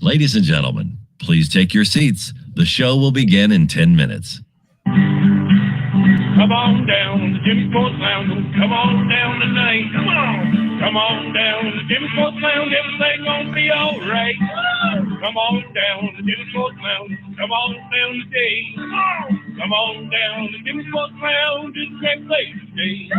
Ladies and gentlemen, please take your seats. The show will begin in 10 minutes. Come on down to Jimmy Sports Lounge. Come on down tonight. Come on. Come on down to Jimmy Sports Lounge. Everything gonna be alright. Come on down to Jimmy Sports Lounge. Come on down today. Come on down to Jimmy Sports Lounge. It's a great place to stay.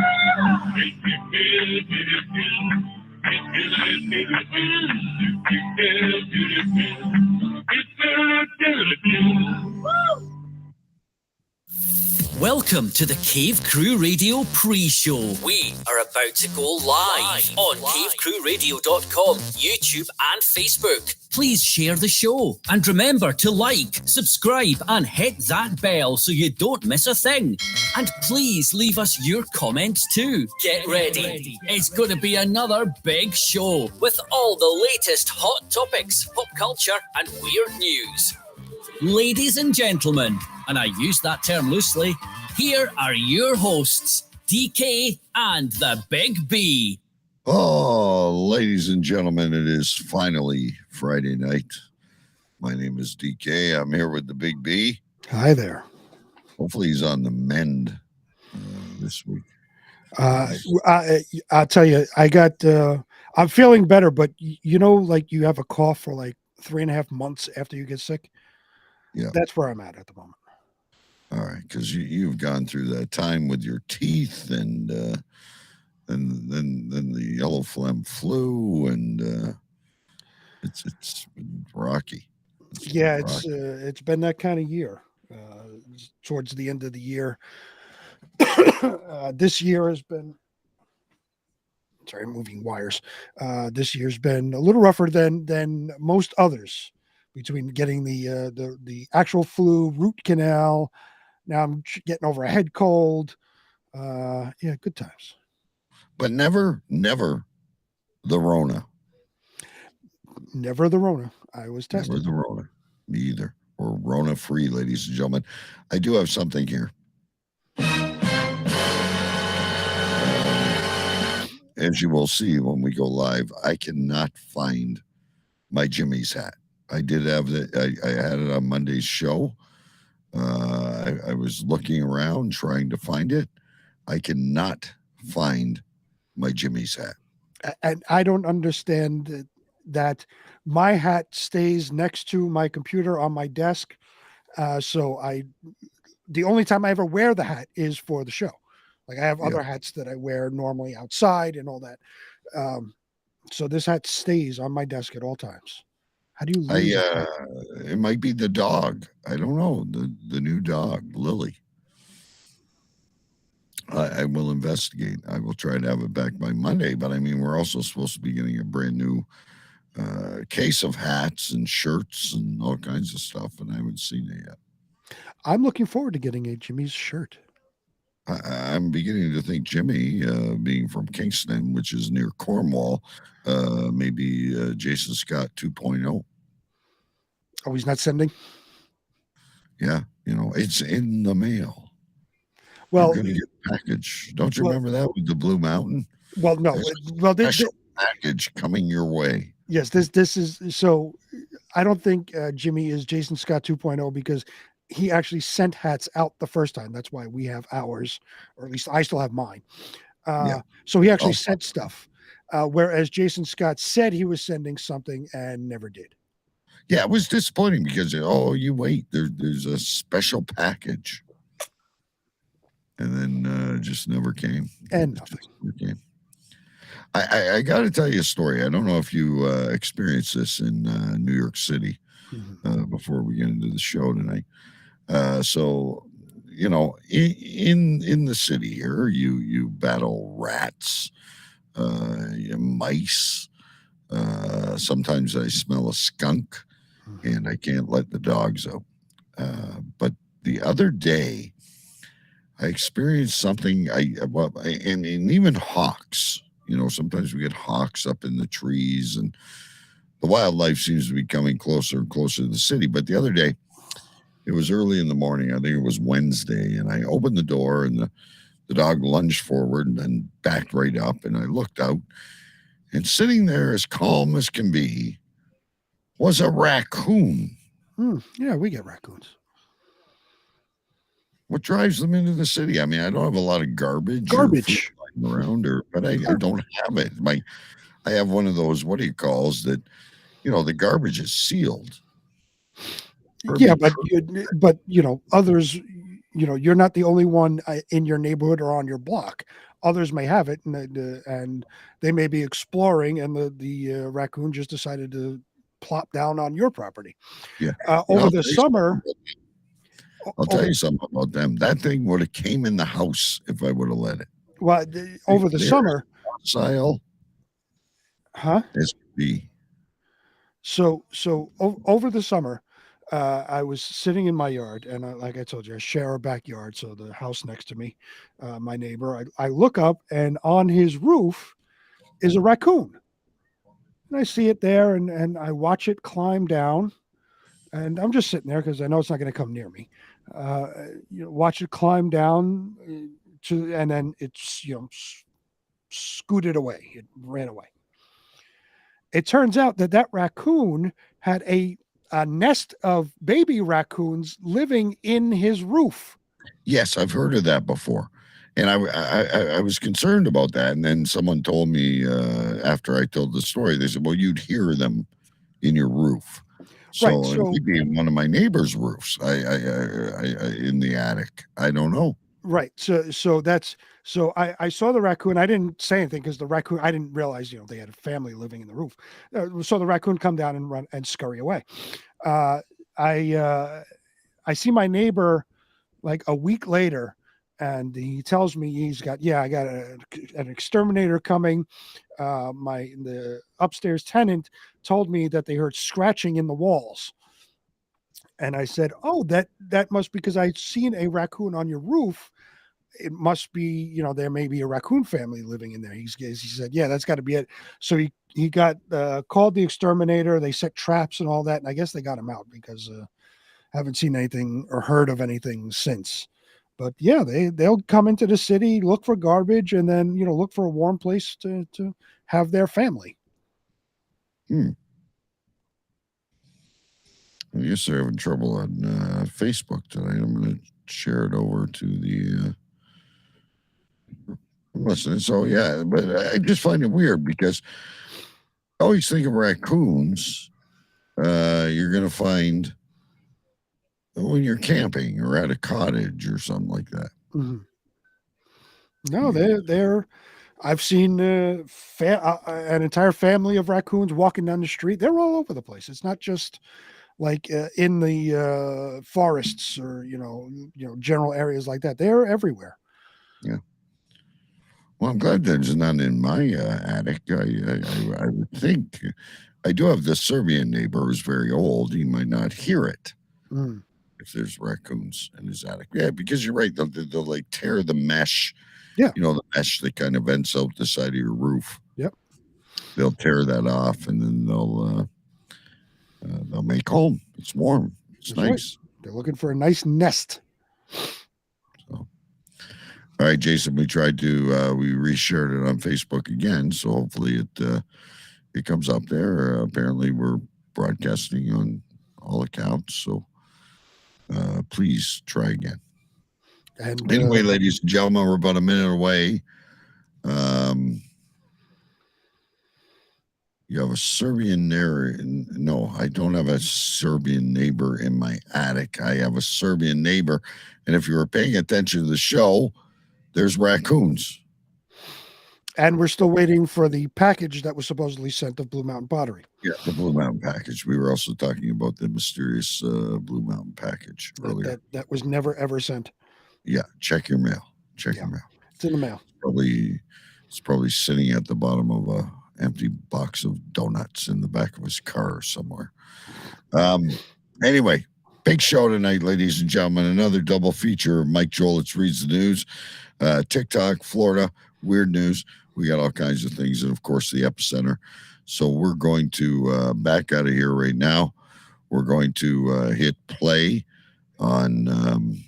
Welcome to the Cave Crew Radio pre-show. We are about to go live on cavecrewradio.com, YouTube and Facebook. Please share the show and remember to like, subscribe and hit that bell so you don't miss a thing. And please leave us your comments too. Get ready. It's going to be another big show with all the latest hot topics, pop culture and weird news. Ladies and gentlemen, and I use that term loosely, here are your hosts, DK and the Big B. Oh, ladies and gentlemen, it is finally Friday night. My name is DK. I'm here with the Big B. Hi there. Hopefully he's on the mend this week. I'll tell you, I'm feeling better, but you know, like you have a cough for like 3.5 months after you get sick. Yeah. That's where I'm at the moment. All right, because you've gone through that time with your teeth and then the yellow phlegm flu, and it's been rocky. It's been that kind of year. Towards the end of the year, this year has been. Sorry, moving wires. This year's been a little rougher than most others. Between getting the actual flu, root canal, now I'm getting over a head cold. Good times. But never the Rona. Never the Rona. I was tested. Never the Rona. Me either. We're Rona free, ladies and gentlemen. I do have something here. As you will see when we go live, I cannot find my Jimmy's hat. I did have it. I had it on Monday's show. I was looking around trying to find it. I cannot find my Jimmy's hat. And I don't understand that my hat stays next to my computer on my desk. The only time I ever wear the hat is for the show. Like I have other hats that I wear normally outside and all that. So this hat stays on my desk at all times. How do you lose it might be the dog. I don't know. The new dog, Lily. I will investigate. I will try to have it back by Monday. But I mean, we're also supposed to be getting a brand new case of hats and shirts and all kinds of stuff, and I haven't seen it yet. I'm looking forward to getting a Jimmy's shirt. I'm beginning to think Jimmy, being from Kingston, which is near Cornwall, maybe Jason Scott 2.0. Oh, he's not sending? Yeah, it's in the mail. Well, you're going to get a package. Don't you remember that with the Blue Mountain? Well, no. This package coming your way. Yes, this is so. I don't think Jimmy is Jason Scott 2.0 because he actually sent hats out the first time. That's why we have ours, or at least I still have mine. So he actually sent stuff, whereas Jason Scott said he was sending something and never did. Yeah, it was disappointing because, you wait, there's a special package. And then just never came. And nothing. Never came. I got to tell you a story. I don't know if you experienced this in New York City before we get into the show tonight. So, in the city here, you battle rats, mice. Sometimes I smell a skunk, and I can't let the dogs out. But the other day, I experienced something. And even hawks. Sometimes we get hawks up in the trees, and the wildlife seems to be coming closer and closer to the city. But the other day, it was early in the morning. I think it was Wednesday, and I opened the door, and the dog lunged forward and then backed right up, and I looked out, and sitting there as calm as can be was a raccoon. Yeah, we get raccoons. What drives them into the city? I mean, I don't have a lot of garbage Garbage. or food lying around, but I don't have it. I have one of those, what do you calls that? The garbage is sealed. Yeah, but others, you're not the only one in your neighborhood or on your block. Others may have it, and they may be exploring, and the raccoon just decided to plop down on your property. Yeah. Over the summer. I'll tell you something about them. That thing would have came in the house if I would have let it. Well, over the summer. Docile. Huh? SB. So over the summer, I was sitting in my yard, and like I told you, I share a backyard. So the house next to me, my neighbor, I look up, and on his roof is a raccoon. And I see it there, and I watch it climb down. And I'm just sitting there because I know it's not going to come near me. Watch it climb down and then it's scooted away. It ran away. It turns out that raccoon had a nest of baby raccoons living in his roof. Yes, I've heard of that before, and I was concerned about that. And then someone told me after I told the story, they said, "Well, you'd hear them in your roof." So, right, so it could be in one of my neighbor's roofs. I in the attic. I don't know. Right. So I saw the raccoon. I didn't say anything because the raccoon, I didn't realize, they had a family living in the roof. So the raccoon come down and run and scurry away. I see my neighbor like a week later, and he tells me I got an exterminator coming. The upstairs tenant told me that they heard scratching in the walls. And I said, "Oh, that must be because I'd seen a raccoon on your roof. It must be, there may be a raccoon family living in there." He said, "Yeah, that's got to be it." So he got called the exterminator. They set traps and all that, and I guess they got him out because haven't seen anything or heard of anything since. But yeah, they'll come into the city, look for garbage, and then look for a warm place to have their family. I guess they're having trouble on Facebook tonight. I'm going to share it over to the listening. So yeah, but I just find it weird because I always think of raccoons. You're going to find when you're camping or at a cottage or something like that. Mm-hmm. No, they're. I've seen an entire family of raccoons walking down the street. They're all over the place. It's not just like in the forests or general areas like that. They're everywhere. Yeah. Well, I'm glad there's none in my attic. I would think I do have this Serbian neighbor who's very old. He might not hear it if there's raccoons in his attic. Yeah, because you're right. They'll like tear the mesh. Yeah. The mesh that kind of vents out the side of your roof. Yep. They'll tear that off, and then they'll make home. It's warm. It's nice. Right. They're looking for a nice nest. So, all right, Jason, we tried to we reshared it on Facebook again, so hopefully it comes up there. Apparently, we're broadcasting on all accounts, so please try again. And anyway, ladies and gentlemen, we're about a minute away. You have a Serbian neighbor? No, I don't have a Serbian neighbor in my attic. I have a Serbian neighbor, and if you were paying attention to the show, there's raccoons. And we're still waiting for the package that was supposedly sent of Blue Mountain Pottery. Yeah, the Blue Mountain package. We were also talking about the mysterious Blue Mountain package earlier. That was never, ever sent. Yeah, check your mail. Check your mail. It's in the mail. It's probably sitting at the bottom of a empty box of donuts in the back of his car somewhere. Anyway, big show tonight, ladies and gentlemen. Another double feature. Mike Jolitz reads the news. TikTok, Florida, weird news. We got all kinds of things, and of course the epicenter. So we're going to back out of here right now. We're going to hit play on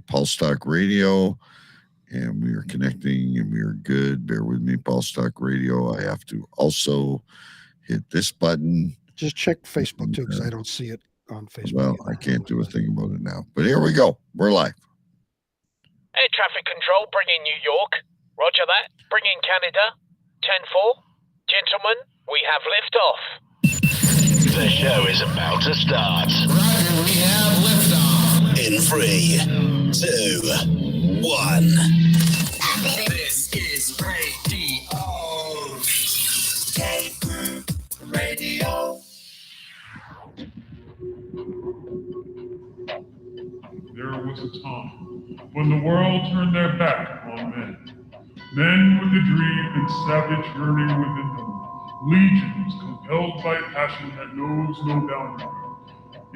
Pulse Talk Radio, and we are connecting, and we are good. Bear with me, Pulse Talk Radio. I have to also hit this button. Just check Facebook too, because I don't see it on Facebook. Well, I can't do a thing about it now. But here we go. We're live. Air traffic control, bring in New York. Roger that. Bring in Canada. 10-4. Gentlemen, we have liftoff. The show is about to start. Roger, we have liftoff. In 3, 2, 1. This is Radio. Radio. There was a time when the world turned their back on men. Men with a dream and savage yearning within them. Legions compelled by passion that knows no boundary.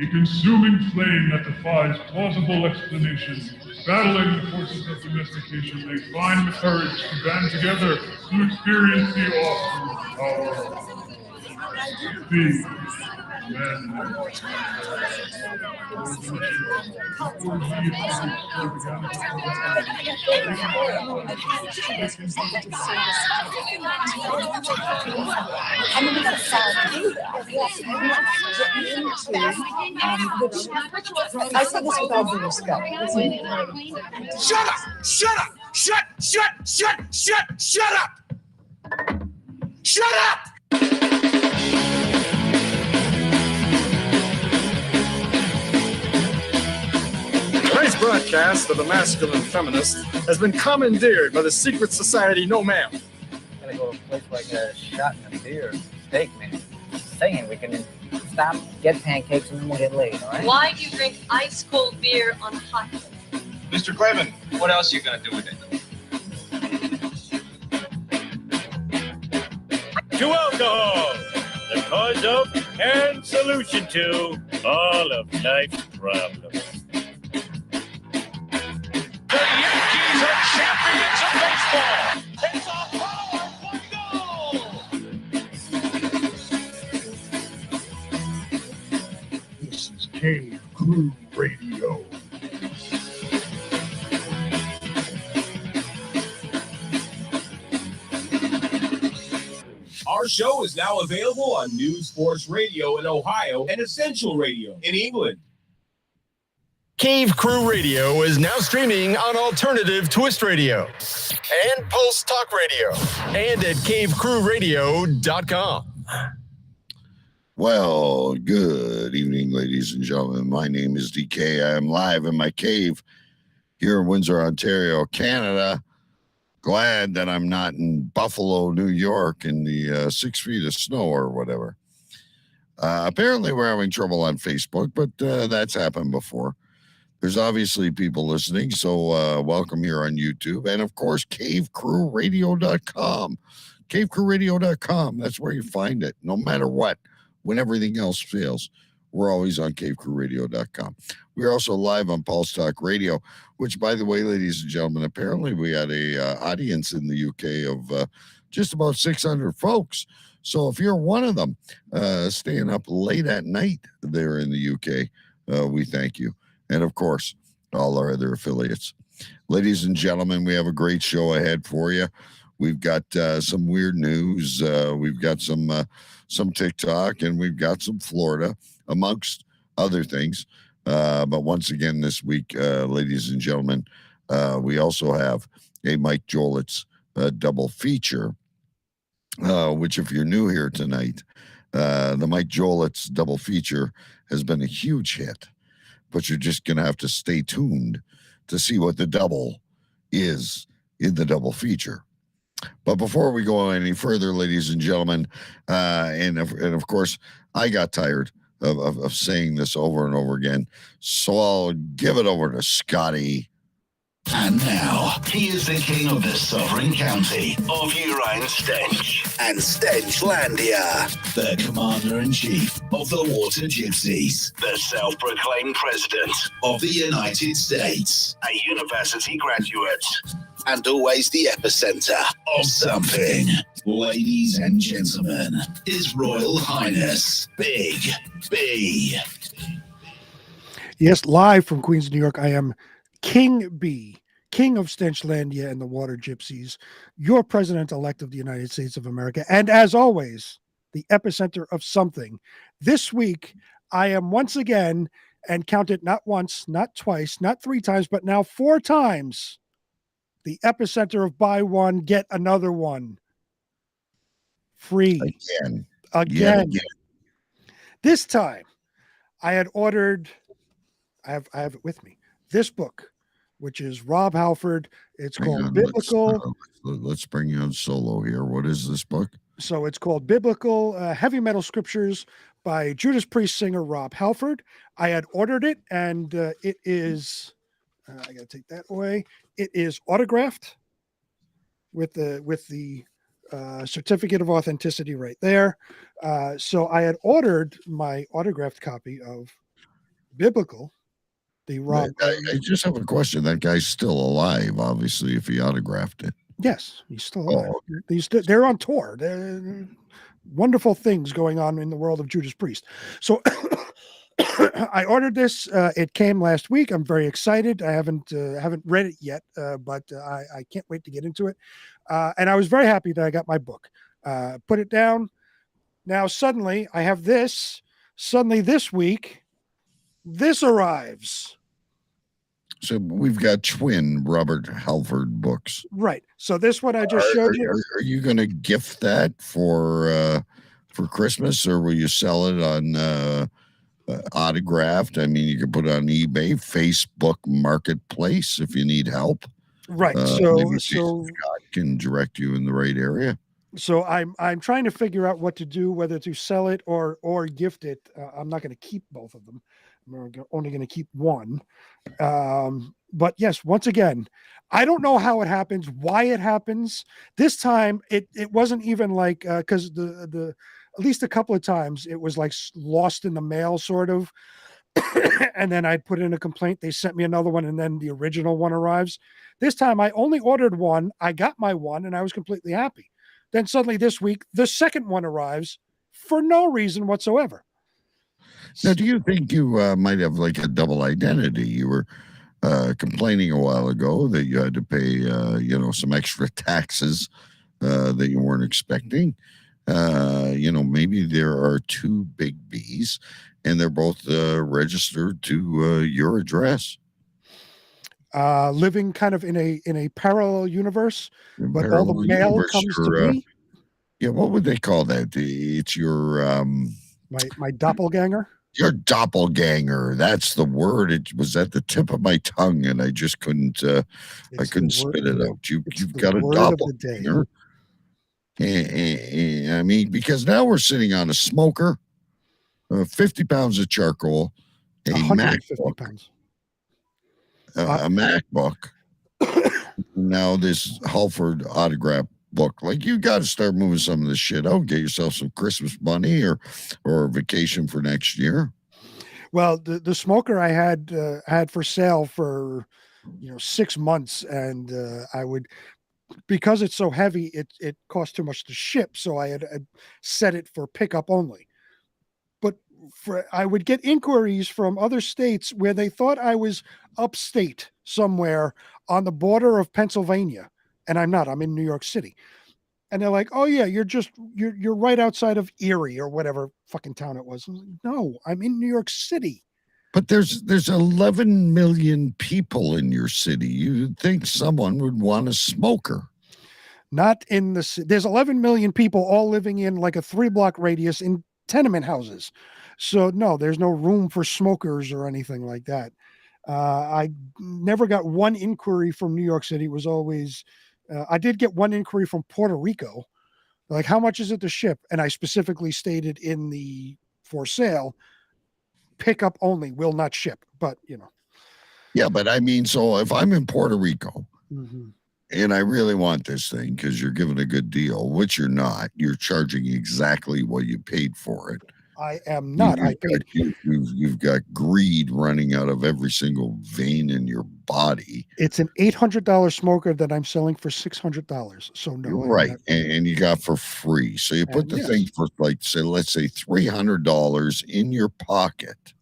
A consuming flame that defies plausible explanation. Battling the forces of domestication, they find the courage to band together to experience the awesome power of being men. I said this with all due respect. Shut up! Shut up! Shut up! Shut up! Tonight's broadcast of The Masculine Feminist has been commandeered by the secret society No Ma'am. Gotta go to a place like a shot and a beer, steak, man. Saying we can stop, get pancakes, and then we'll get laid, all right? Why do you drink ice cold beer on hot day? Mr. Clevin, what else are you gonna do with it? To alcohol, the cause of and solution to all of life's problems. The Yankees are champions of baseball. It's a power goal. This is Cave Crew Radio. Our show is now available on News Force Radio in Ohio and Essential Radio in England. Cave Crew Radio is now streaming on Alternative Twist Radio and Pulse Talk Radio and at cavecrewradio.com. Well, good evening, ladies and gentlemen. My name is DK. I am live in my cave here in Windsor, Ontario, Canada. Glad that I'm not in Buffalo, New York in the 6 feet of snow or whatever. Apparently, we're having trouble on Facebook, but that's happened before. There's obviously people listening, so welcome here on YouTube. And, of course, cavecrewradio.com. Cavecrewradio.com. That's where you find it, no matter what. When everything else fails, we're always on cavecrewradio.com. We're also live on Pulse Talk Radio, which, by the way, ladies and gentlemen, apparently we had a audience in the UK of just about 600 folks. So if you're one of them staying up late at night there in the UK, we thank you. And, of course, all our other affiliates. Ladies and gentlemen, we have a great show ahead for you. We've got some weird news. We've got some TikTok, and we've got some Florida, amongst other things. But once again this week, ladies and gentlemen, we also have a Mike Jolitz double feature, which if you're new here tonight, the Mike Jolitz double feature has been a huge hit. But you're just going to have to stay tuned to see what the double is in the double feature. But before we go any further, ladies and gentlemen, and of course, I got tired of saying this over and over again, so I'll give it over to Scotty. And now, he is the king of the sovereign county of Urian Stench and Stenchlandia, the commander-in-chief of the Water Gypsies, the self-proclaimed president of the United States, a university graduate, and always the epicenter of something. Ladies and gentlemen, His Royal Highness, Big B. Yes, live from Queens, New York, I am King B, King of Stenchlandia and the Water Gypsies, your president-elect of the United States of America. And as always, the epicenter of something. This week, I am once again, and count it not once, not twice, not 3 times, but now 4 times, the epicenter of buy one, get another one. Free. Again. Again. This time, I had ordered, I have it with me, this book, which is Rob Halford. It's called Biblical. Let's bring you on solo here. What is this book? So it's called Biblical Heavy Metal Scriptures by Judas Priest singer Rob Halford. I had ordered it, and it is, I got to take that away. It is autographed with the certificate of authenticity right there. So I had ordered my autographed copy of Biblical. The Rob. I just have a question. That guy's still alive, obviously, if he autographed it. Yes, he's still alive. They're on tour. They're wonderful things going on in the world of Judas Priest. So I ordered this. It came last week. I'm very excited. I haven't read it yet, but I can't wait to get into it. And I was very happy that I got my book. Put it down. Now suddenly I have this. Suddenly this week, this arrives. So we've got twin Robert Halford books. Right. So this one I just showed you. Are you going to gift that for Christmas, or will you sell it on autographed? I mean, you can put it on eBay, Facebook Marketplace if you need help. Right. So Scott can direct you in the right area. So I'm trying to figure out what to do, whether to sell it or gift it. I'm not going to keep both of them. I'm only going to keep one. But yes, once again, I don't know how it happens, why it happens. This time it wasn't even like because the at least a couple of times it was like lost in the mail, sort of. And then I'd put in a complaint. They sent me another one, and then the original one arrives. This time I only ordered one. I got my one, and I was completely happy. Then suddenly this week, the second one arrives for no reason whatsoever. Now, do you think you might have like a double identity? You were complaining a while ago that you had to pay, some extra taxes that you weren't expecting. Maybe there are 2 big Bs, and they're both registered to your address. Living kind of in a parallel universe, but all the mail comes to me. Yeah, what would they call that? It's your my doppelganger. Your doppelganger. That's the word. It was at the tip of my tongue, and I just couldn't. I couldn't spit it out. You've got a doppelganger. I mean, because now we're sitting on a smoker, 50 pounds of charcoal, a MacBook, pounds. A MacBook. Now this Halford autograph book. Like, you got to start moving some of this shit out. Get yourself some Christmas money or a vacation for next year. Well, the smoker I had for sale for 6 months, and I would, because it's so heavy, it cost too much to ship, so I had set it for pickup only. But I would get inquiries from other states where they thought I was upstate somewhere on the border of Pennsylvania. And I'm not. I'm in New York City. And they're like, "Oh yeah, you're right outside of Erie or whatever fucking town it was." Like, no, I'm in New York City. But there's 11 million people in your city. You'd think someone would want a smoker. Not in the city. There's 11 million people all living in like a 3-block radius in tenement houses. So no, there's no room for smokers or anything like that. I never got one inquiry from New York City. It was always, I did get one inquiry from Puerto Rico. Like, how much is it to ship? And I specifically stated in the for sale, pickup only, will not ship. But, Yeah, but I mean, so if I'm in Puerto Rico mm-hmm. and I really want this thing because you're giving a good deal, which you're not, you're charging exactly what you paid for it. I am not. You've got greed running out of every single vein in your body. It's an $800 smoker that I'm selling for $600. So no, you're right, and you got for free. So you put the thing for let's say $300 in your pocket,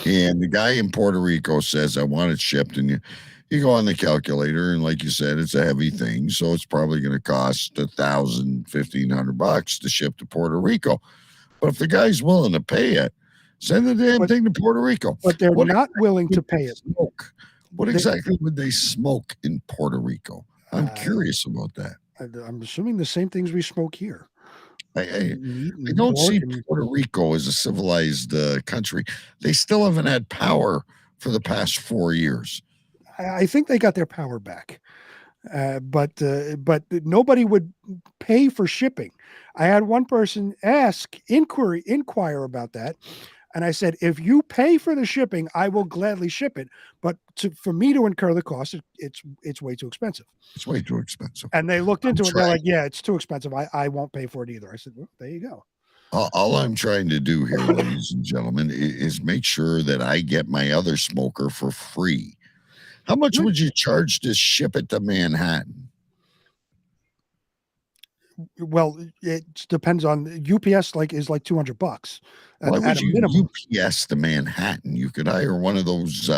and the guy in Puerto Rico says, "I want it shipped," and you go on the calculator, and like you said, it's a heavy thing, so it's probably going to cost $1,500 to ship to Puerto Rico. But if the guy's willing to pay it, send the damn thing to Puerto Rico. But they're not willing to pay it. Smoke? What exactly would they smoke in Puerto Rico? I'm curious about that. I'm assuming the same things we smoke here. I don't see Puerto Rico as a civilized country. They still haven't had power for the past 4 years. I think they got their power back, but nobody would pay for shipping. I had one person inquire about that, and I said, if you pay for the shipping, I will gladly ship it. But for me to incur the cost, it's way too expensive. It's way too expensive. And they looked into it. And they're like, yeah, it's too expensive. I won't pay for it either. I said, well, there you go. All I'm trying to do here, ladies and gentlemen, is make sure that I get my other smoker for free. How much would you charge to ship it to Manhattan? Well, it depends on UPS. Is like $200. Why would you UPS to Manhattan? You could hire one of those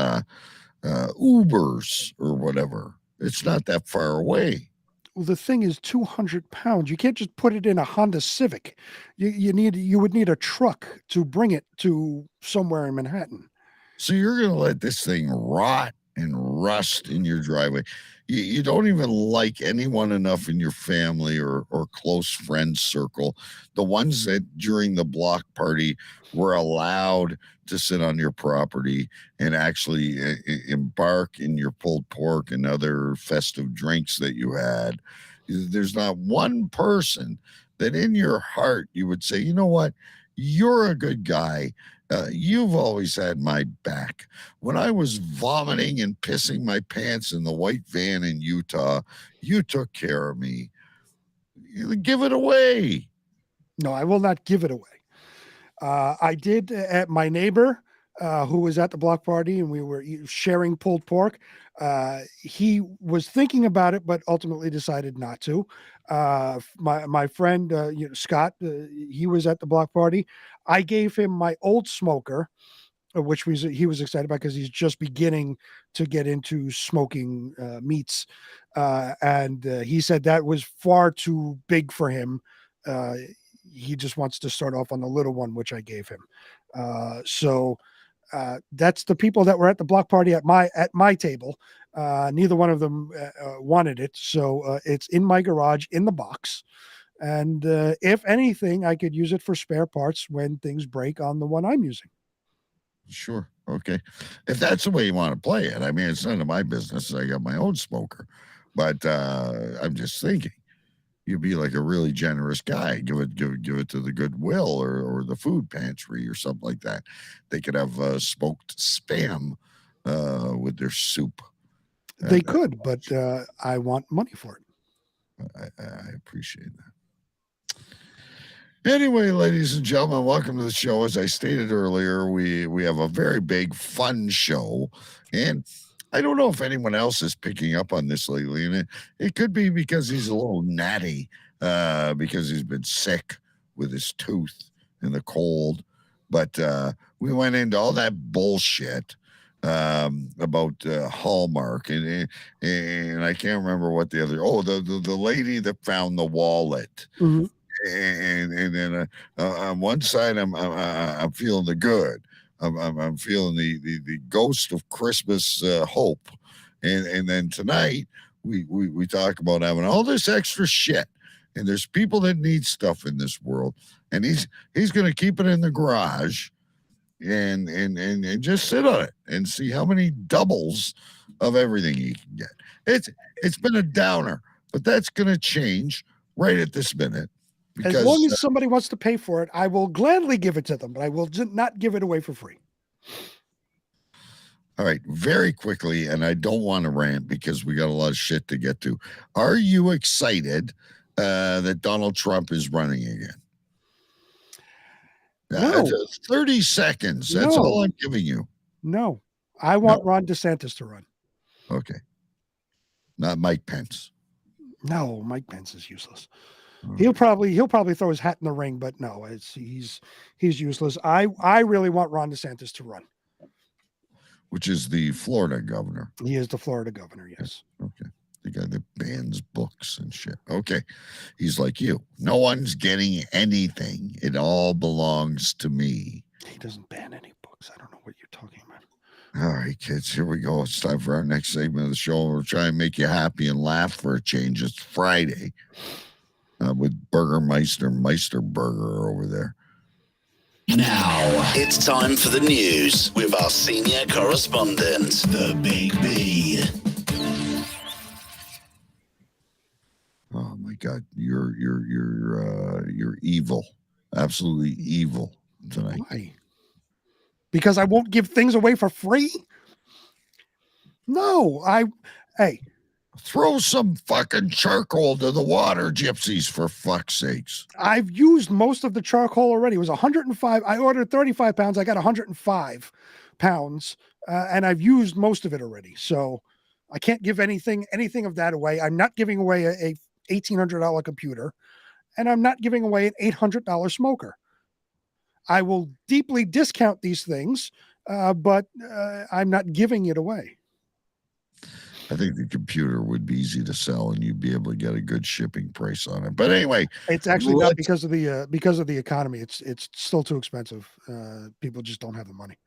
Ubers or whatever. It's not that far away. Well, the thing is 200 pounds. You can't just put it in a Honda Civic. You would need a truck to bring it to somewhere in Manhattan. So you're going to let this thing rot and rust in your driveway. You don't even like anyone enough in your family or close friend circle, the ones that during the block party were allowed to sit on your property and actually embark in your pulled pork and other festive drinks that you had. There's not one person that in your heart you would say, you know what, you're a good guy. You've always had my back. When I was vomiting and pissing my pants in the white van in Utah, you took care of me. Give it away. No, I will not give it away. I did at my neighbor who was at the block party, and we were sharing pulled pork. He was thinking about it, but ultimately decided not to. My friend, Scott, he was at the block party. I gave him my old smoker, which he was excited about because he's just beginning to get into smoking meats. And he said that was far too big for him. He just wants to start off on the little one, which I gave him. So that's the people that were at the block party at my table. Neither one of them wanted it. So it's in my garage in the box. And if anything, I could use it for spare parts when things break on the one I'm using. Sure. Okay. If that's the way you want to play it, I mean, it's none of my business. I got my own smoker, but I'm just thinking you'd be like a really generous guy. Give it to the Goodwill or the food pantry or something like that. They could have smoked Spam with their soup. They could, but I want money for it. I appreciate that. Anyway, ladies and gentlemen, welcome to the show. As I stated earlier, we have a very big, fun show, and I don't know if anyone else is picking up on this lately, and it could be because he's a little natty, because he's been sick with his tooth and the cold. But we went into all that bullshit about Hallmark, and I can't remember what the other. Oh, the lady that found the wallet. Mm-hmm. And then on one side, I'm feeling the good. I'm feeling the ghost of Christmas hope, and then tonight we talk about having all this extra shit, and there's people that need stuff in this world, and he's going to keep it in the garage, and just sit on it and see how many doubles of everything he can get. It's been a downer, but that's going to change right at this minute. Because, as long as somebody wants to pay for it, I will gladly give it to them, but I will not give it away for free. All right, very quickly, and I don't want to rant because we got a lot of shit to get to. Are you excited that Donald Trump is running again? No. 30 seconds. That's all I'm giving you. No. I want Ron DeSantis to run. Okay. Not Mike Pence. No, Mike Pence is useless. He'll probably throw his hat in the ring, but no, he's useless. I really want Ron DeSantis to run. which is the Florida governor. He is the Florida governor, yes. Okay. The guy that bans books and shit. Okay. He's like you. No one's getting anything. It all belongs to me. He doesn't ban any books. I don't know what you're talking about. All right, kids, here we go. It's time for our next segment of the show. We'll try and make you happy and laugh for a change. It's Friday with Burgermeister Burger over there. Now, it's time for the news with our senior correspondent, the Big B. Oh my God, you're evil, absolutely evil tonight. Why? Because I won't give things away for free? No, hey. Throw some fucking charcoal to the water, gypsies, for fuck's sakes. I've used most of the charcoal already. It was 105. I ordered 35 pounds. I got 105 pounds, and I've used most of it already. So I can't give anything of that away. I'm not giving away a $1,800 computer, and I'm not giving away an $800 smoker. I will deeply discount these things, but I'm not giving it away. I think the computer would be easy to sell, and you'd be able to get a good shipping price on it. But anyway, it's actually not because of the economy. It's still too expensive. People just don't have the money.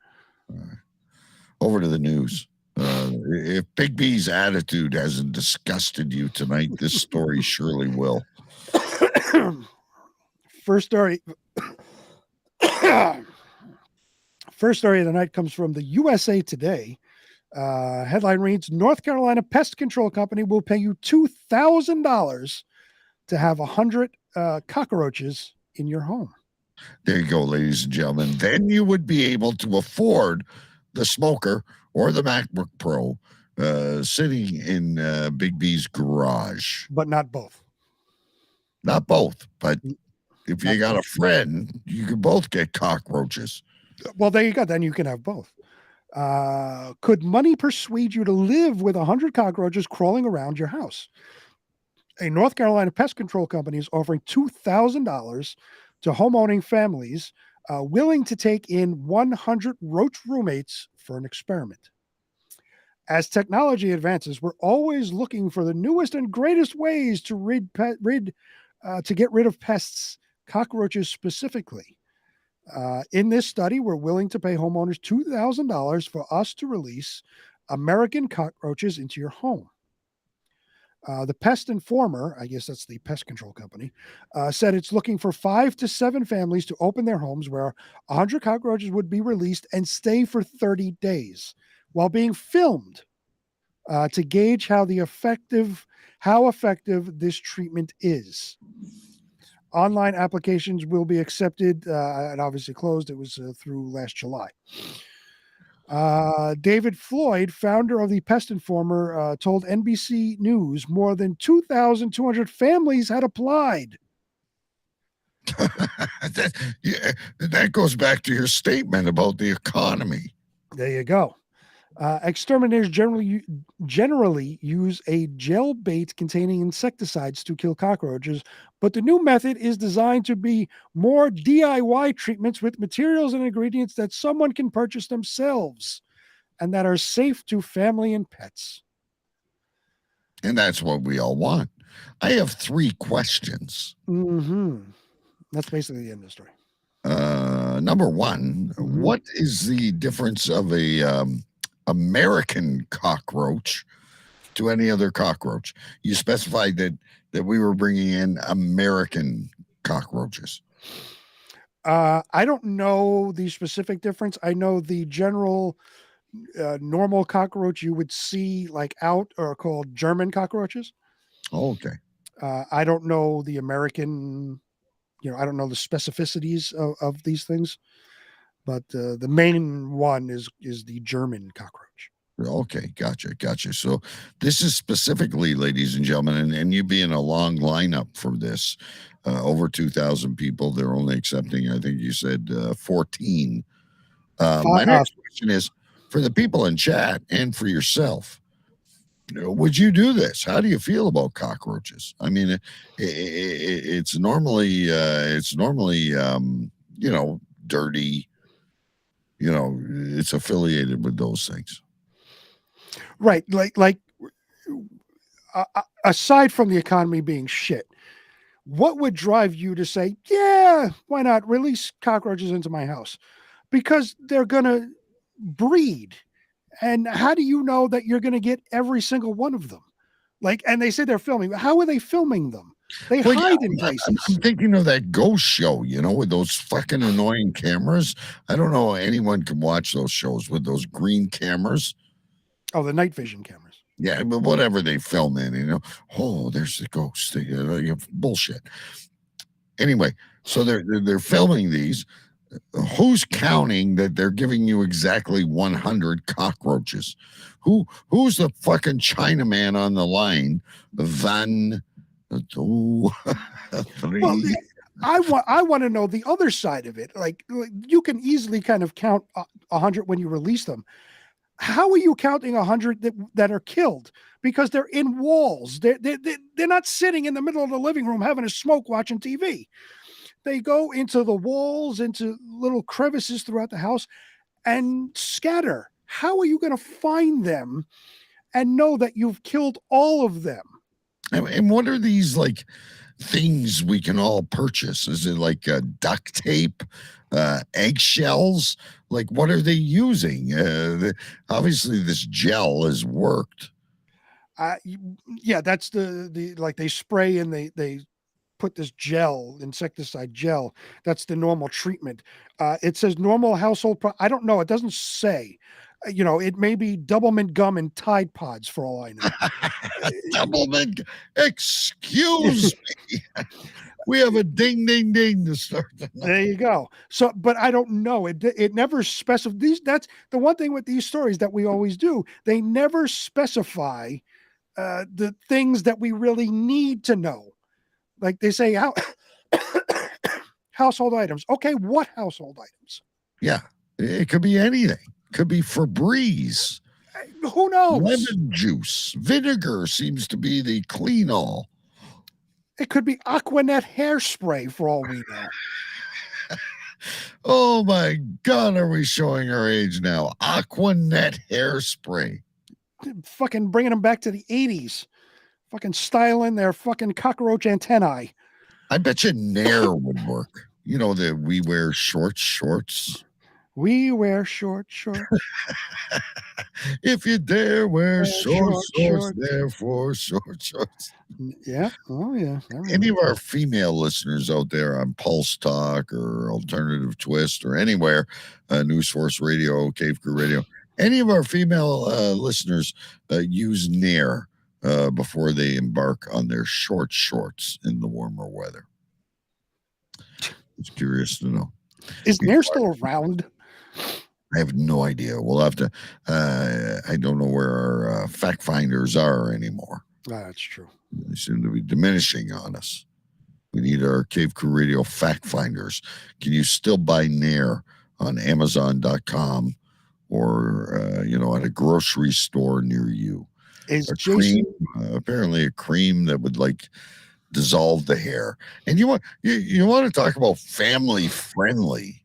Over to the news. If Big B's attitude hasn't disgusted you tonight, this story surely will. First story. First story of the night comes from the USA Today. Headline reads, North Carolina Pest Control Company will pay you $2,000 to have 100 cockroaches in your home. There you go, ladies and gentlemen. Then you would be able to afford the smoker or the MacBook Pro sitting in Big B's garage. But not both. Not both, but if you got a friend, you could both get cockroaches. Well, there you go. Then you can have both. Could money persuade you to live with 100 cockroaches crawling around your house? A North Carolina pest control company is offering $2,000 to homeowning families willing to take in 100 roach roommates for an experiment. As technology advances, we're always looking for the newest and greatest ways to get rid of pests, cockroaches specifically. In this study, we're willing to pay homeowners $2,000 for us to release American cockroaches into your home. The Pest Informer, I guess that's the pest control company, said it's looking for 5 to 7 families to open their homes where 100 cockroaches would be released and stay for 30 days while being filmed to gauge how effective this treatment is. Online applications will be accepted and obviously closed. It was through last July. David Floyd, founder of the Pest Informer, told NBC News more than 2,200 families had applied. That goes back to your statement about the economy. There you go. Exterminators generally use a gel bait containing insecticides to kill cockroaches, but the new method is designed to be more DIY treatments with materials and ingredients that someone can purchase themselves and that are safe to family and pets. And that's what we all want. I have 3 questions. Mm-hmm. That's basically the end of the story. Number 1, what is the difference of a American cockroach to any other cockroach? You specified that we were bringing in American cockroaches. I don't know the specific difference. I know the general normal cockroach you would see like out are called German cockroaches. Oh, okay. I don't know the American, I don't know the specificities of these things. But the main one is the German cockroach. Okay, gotcha. So this is specifically, ladies and gentlemen, and you being a long lineup for this, over 2,000 people. They're only accepting, I think you said 14. My next question is for the people in chat and for yourself. Would you do this? How do you feel about cockroaches? I mean, it's normally dirty. it's affiliated with those things. Right. Aside from the economy being shit, what would drive you to say, yeah, why not release cockroaches into my house? Because they're going to breed. And how do you know that you're going to get every single one of them? And they say they're filming. How are they filming them? They hide in places. I'm thinking of that ghost show, with those fucking annoying cameras. I don't know anyone can watch those shows with those green cameras. Oh, the night vision cameras. Yeah, but whatever they film in, oh, there's the ghost. Bullshit. Anyway, so they're filming these. Who's counting that they're giving you exactly 100 cockroaches? Who's the fucking Chinaman on the line? Van, 2, 3. Well, I want to know the other side of it. Like you can easily kind of count 100 when you release them. How are you counting 100 that are killed? Because they're in walls. They're not sitting in the middle of the living room having a smoke watching TV. They go into the walls, into little crevices throughout the house and scatter. How are you going to find them and know that you've killed all of them? And what are these things we can all purchase? Is it duct tape, eggshells? What are they using? Obviously this gel has worked. Yeah, that's the they spray and they put this insecticide gel. That's the normal treatment. It says normal household. I don't know. It doesn't say. It may be Doublemint gum and Tide Pods for all I know. Doublemint. Excuse me. We have a ding, ding, ding to start. There you go. So, but I don't know. It never specifies. That's the one thing with these stories that we always do. They never specify the things that we really need to know. Like they say, household items. Okay, what household items? Yeah, it could be anything. Could be Febreze. Who knows? Lemon juice. Vinegar seems to be the clean all. It could be Aquanet hairspray for all we know. Oh my God, are we showing our age now? Aquanet hairspray. Fucking bringing them back to the 80s. Fucking styling their fucking cockroach antennae. I bet you Nair would work. That we wear shorts. We wear shorts. If you dare wear shorts, therefore shorts. Yeah. Oh, yeah. Any of our female listeners out there on Pulse Talk or Alternative Twist or anywhere, News Force Radio, Cave Crew Radio, any of our female listeners use Nair before they embark on their shorts in the warmer weather? It's curious to know. Is Nair still around? I have no idea. We'll have to. I don't know where our fact finders are anymore. That's true. They seem to be diminishing on us. We need our Cave Crew Radio fact finders. Can you still buy Nair on Amazon.com or at a grocery store near you? Is cream, apparently a cream that would dissolve the hair. And you want to talk about family friendly.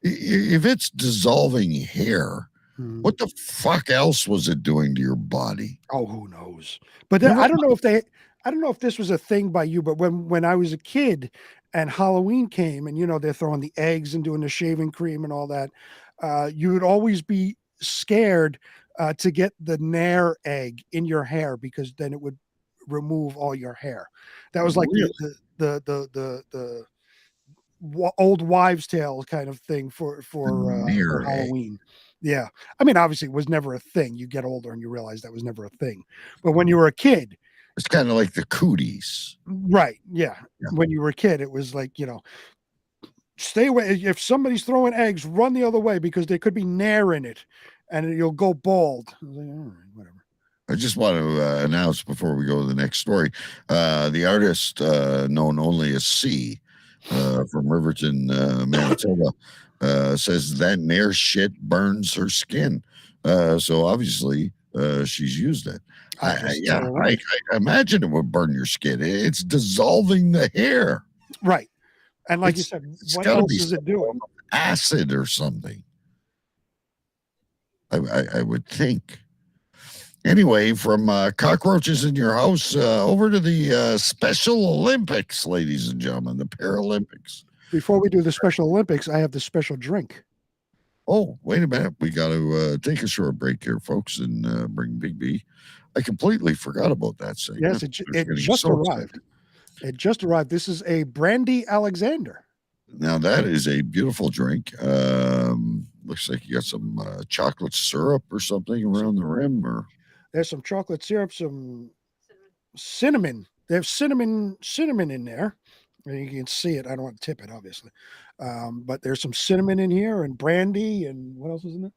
If it's dissolving hair, what the fuck else was it doing to your body? Oh, who knows? But I don't know if this was a thing by you, but when I was a kid and Halloween came and they're throwing the eggs and doing the shaving cream and all that, you would always be scared to get the Nair egg in your hair because then it would remove all your hair. That was like the old wives' tale kind of thing for Halloween. Yeah. I mean, obviously it was never a thing. You get older and you realize that was never a thing. But when you were a kid, it's kind of like the cooties. Right. Yeah. When you were a kid, it was like, stay away. If somebody's throwing eggs, run the other way because there could be Nair in it and you'll go bald. I was like, all right, whatever. I just want to announce before we go to the next story, the artist known only as C from Riverton, Manitoba, says that Nair shit burns her skin. So obviously she's used it. I imagine it would burn your skin. It's dissolving the hair. Right. And like you said, what else is it doing? Acid or something. I would think. Anyway, from cockroaches in your house over to the Special Olympics, ladies and gentlemen, the Paralympics. Before we do the Special Olympics, I have the special drink. Oh, wait a minute. We got to take a short break here, folks, and bring Big B. I completely forgot about that segment. Yes, it just arrived. It just arrived. This is a Brandy Alexander. Now, that is a beautiful drink. Looks like you got some chocolate syrup or something around the rim. Or there's some chocolate syrup, some cinnamon. There's cinnamon in there. You can see it. I don't want to tip it, obviously. But there's some cinnamon in here and brandy and what else is in it?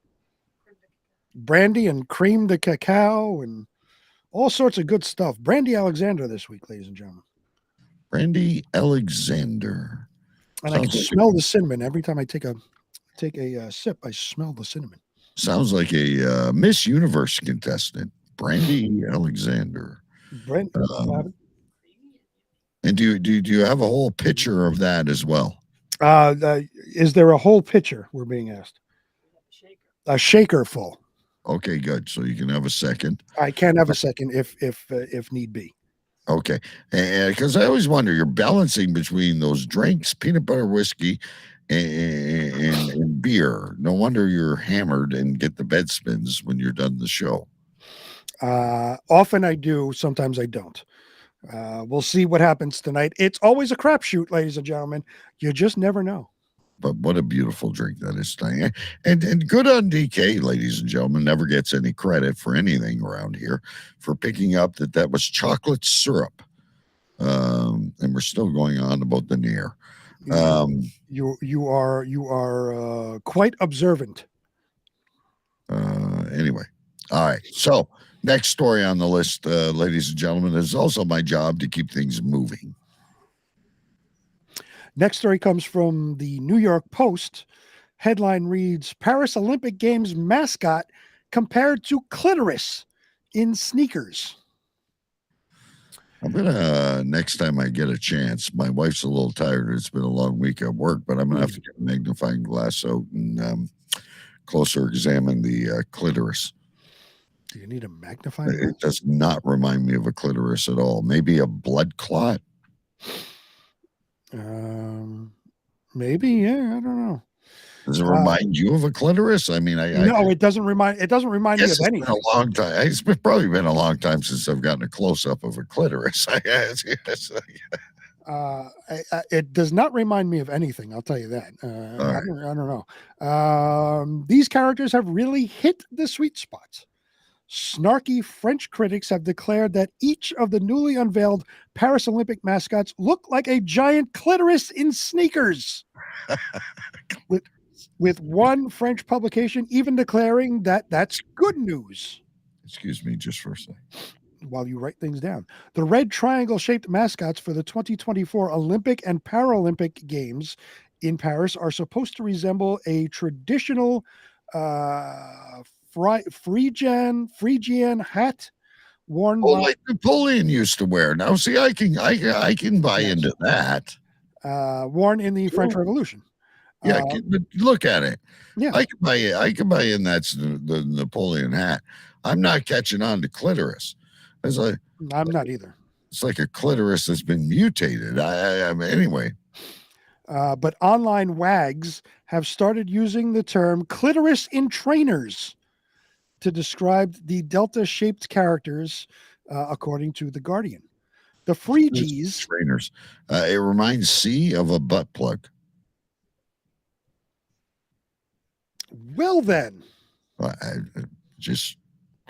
Brandy and cream de cacao and all sorts of good stuff. Brandy Alexander this week, ladies and gentlemen. Brandy Alexander. And I can smell the cinnamon every time I take a sip. I smell the cinnamon. Sounds like a Miss Universe contestant, Brandy Alexander. And do you have a whole picture of that as well? Is there a whole pitcher? We're being asked. A shaker full. Okay, good. So you can have a second. I can have a second if need be. Okay, because I always wonder, you're balancing between those drinks, peanut butter whiskey, and beer. No wonder you're hammered and get the bed spins when you're done the show. Often I do. Sometimes I don't. We'll see what happens tonight. It's always a crapshoot, ladies and gentlemen. You just never know. But what a beautiful drink that is tonight. And good on DK, ladies and gentlemen. Never gets any credit for anything around here for picking up that was chocolate syrup. And we're still going on about the near. You are quite observant. Anyway. All right. So next story on the list, ladies and gentlemen, is also my job to keep things moving. Next story comes from the New York Post. Headline reads, Paris Olympic Games mascot compared to clitoris in sneakers. I'm going to, next time I get a chance, my wife's a little tired. It's been a long week at work, but I'm going to have to get a magnifying glass out and closer examine the clitoris. Do you need a magnifying glass? It does not remind me of a clitoris at all. Maybe a blood clot. Maybe, yeah, I don't know. Does it remind you of a clitoris? I mean, no, it doesn't remind me of anything. Been a long time. It's probably been a long time since I've gotten a close up of a clitoris. It does not remind me of anything. I'll tell you that. I don't know. These characters have really hit the sweet spots. Snarky French critics have declared that each of the newly unveiled Paris Olympic mascots look like a giant clitoris in sneakers. With one French publication even declaring that that's good news. Excuse me just for a second. While you write things down. The red triangle-shaped mascots for the 2024 Olympic and Paralympic Games in Paris are supposed to resemble a traditional Phrygian hat worn by like Napoleon used to wear. Now, see, I can buy into that. Worn in the French Revolution. Yeah, but look at it. Yeah, I can buy in that's the Napoleon hat. I'm not catching on to clitoris. I'm not either. It's like a clitoris that's been mutated. I mean, anyway. But online wags have started using the term clitoris in trainers to describe the delta-shaped characters, according to The Guardian. The Phrygies trainers. It reminds C of a butt plug. Well, then. Just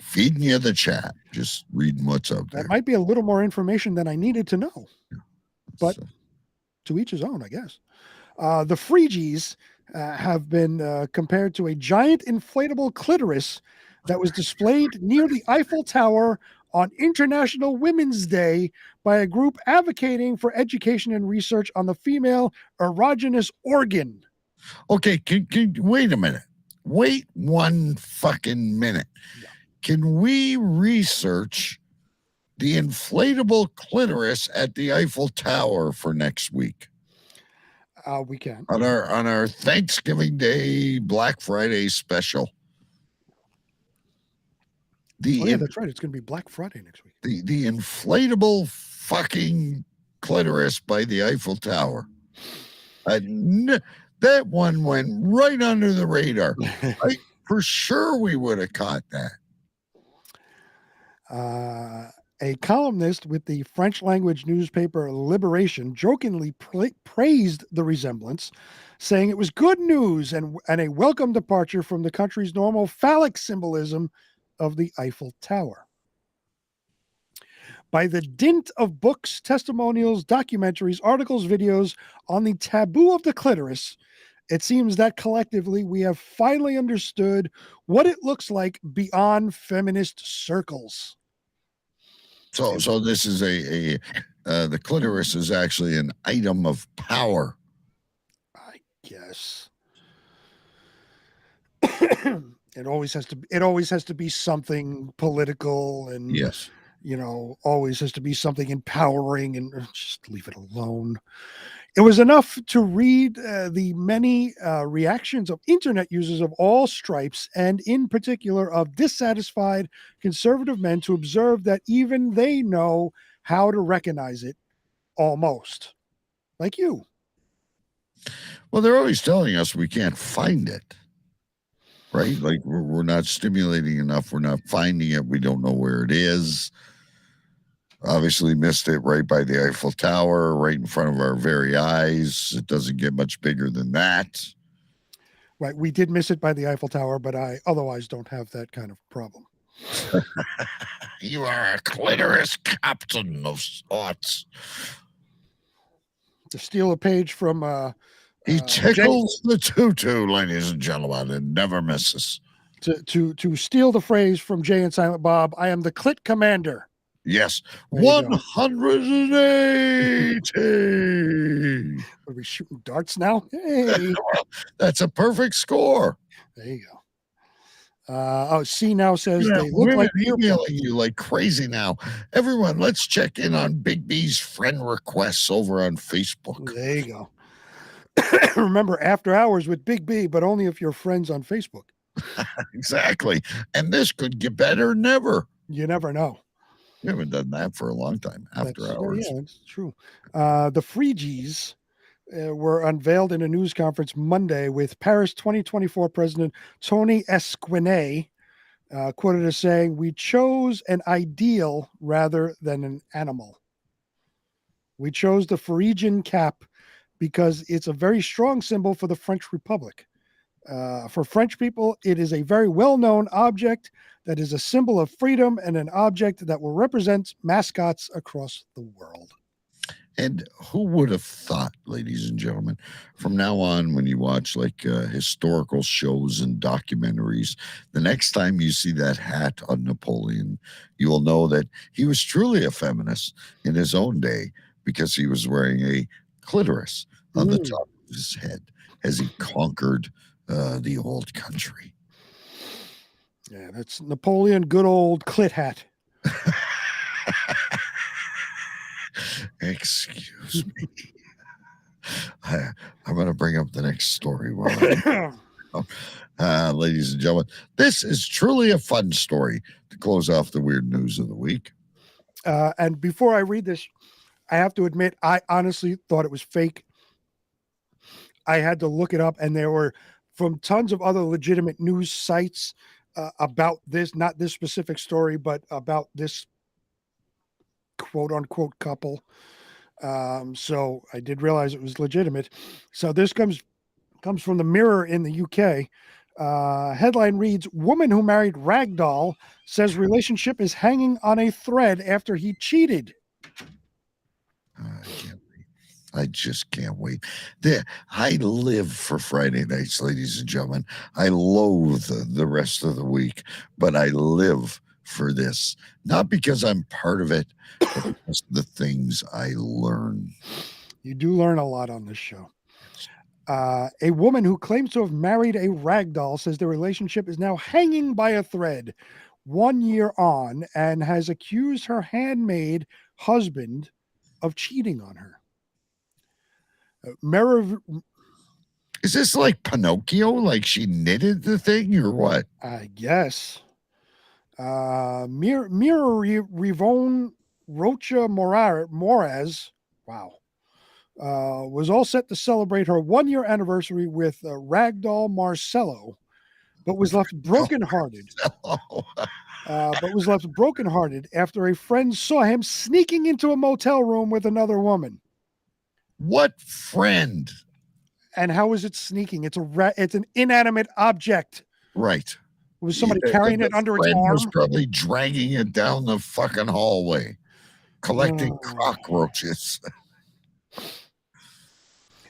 feeding you the chat. Just reading what's out there. That might be a little more information than I needed to know. But to each his own, I guess. The Phrygies have been compared to a giant inflatable clitoris that was displayed near the Eiffel Tower on International Women's Day by a group advocating for education and research on the female erogenous organ. Okay, wait a minute. Wait one fucking minute. Yeah. Can we research the inflatable clitoris at the Eiffel Tower for next week? We can. On our Thanksgiving Day Black Friday special. Oh yeah, that's right. It's going to be Black Friday next week. The inflatable fucking clitoris by the Eiffel Tower. That one went right under the radar. For sure we would have caught that. A columnist with the French language newspaper Liberation jokingly praised the resemblance, saying it was good news and a welcome departure from the country's normal phallic symbolism of the Eiffel Tower. By the dint of books, testimonials, documentaries, articles, videos on the taboo of the clitoris, it seems that collectively we have finally understood what it looks like beyond feminist circles. So this is the clitoris is actually an item of power. I guess. It always has to be something political, and yes, always has to be something empowering, and just leave it alone. It was enough to read the many reactions of internet users of all stripes, and in particular of dissatisfied conservative men, to observe that even they know how to recognize it, almost. Like you. Well, they're always telling us we can't find it. Right? Like we're not stimulating enough. We're not finding it. We don't know where it is. Obviously missed it right by the Eiffel Tower, right in front of our very eyes. It doesn't get much bigger than that. Right. We did miss it by the Eiffel Tower, but I otherwise don't have that kind of problem. You are a clitoris captain of sorts. To steal a page from he tickles the tutu, ladies and gentlemen, and never misses. To steal the phrase from Jay and Silent Bob, I am the clit commander. Yes, 180. Are we shooting darts now? Hey, that's a perfect score. There you go. C now says they look like emailing you like crazy now. Everyone, let's check in on Big B's friend requests over on Facebook. There you go. Remember, after hours with Big B, but only if you're friends on Facebook. Exactly. And this could get better than ever. You never know. We haven't done that for a long time. After hours. Yeah, that's true. The Phrygies were unveiled in a news conference Monday with Paris 2024 President Tony Esquenet quoted as saying, "We chose an ideal rather than an animal. We chose the Phrygian cap because it's a very strong symbol for the French Republic. For French people, it is a very well-known object that is a symbol of freedom and an object that will represent mascots across the world." And who would have thought, ladies and gentlemen, from now on, when you watch like historical shows and documentaries, the next time you see that hat on Napoleon, you will know that he was truly a feminist in his own day because he was wearing a clitoris on the top of his head as he conquered the old country. Yeah, that's Napoleon, good old clit hat. Excuse me. I'm going to bring up the next story. Ladies and gentlemen, this is truly a fun story to close off the weird news of the week. And before I read this, I have to admit, I honestly thought it was fake. I had to look it up, and there were from tons of other legitimate news sites about this, not this specific story, but about this quote unquote couple. So I did realize it was legitimate. So this comes from the Mirror in the UK. Headline reads, "Woman who married Ragdoll says relationship is hanging on a thread after he cheated." I can't wait. I just can't wait. I live for Friday nights, ladies and gentlemen. I loathe the rest of the week, but I live for this. Not because I'm part of it, but because the things I learn. You do learn a lot on this show. A woman who claims to have married a ragdoll says their relationship is now hanging by a thread 1 year on, and has accused her handmaid husband of cheating on her. Is this like Pinocchio? Like she knitted the thing or what? I guess. Rivon Rocha Moraz, wow, was all set to celebrate her 1-year anniversary with Ragdoll Marcelo, but was left brokenhearted. After a friend saw him sneaking into a motel room with another woman. What friend? And how is it sneaking? It's an inanimate object. Right. Was somebody carrying it under its arm? Was probably dragging it down the fucking hallway, collecting cockroaches.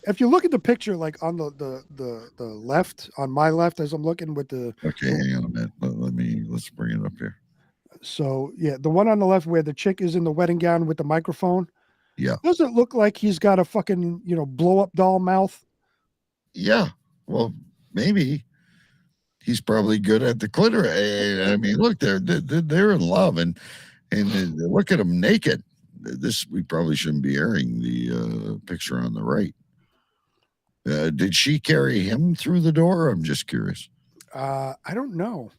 If you look at the picture, like on the left, on my left, as I'm looking with the. Okay, hang on a minute. Let's bring it up here. So yeah, the one on the left where the chick is in the wedding gown with the microphone. Yeah. Doesn't look like he's got a fucking blow up doll mouth. Yeah. Well, maybe. He's probably good at the clitoris. I mean, look, they're in love, and look at him naked. We probably shouldn't be airing the picture on the right. Did she carry him through the door? I'm just curious. I don't know,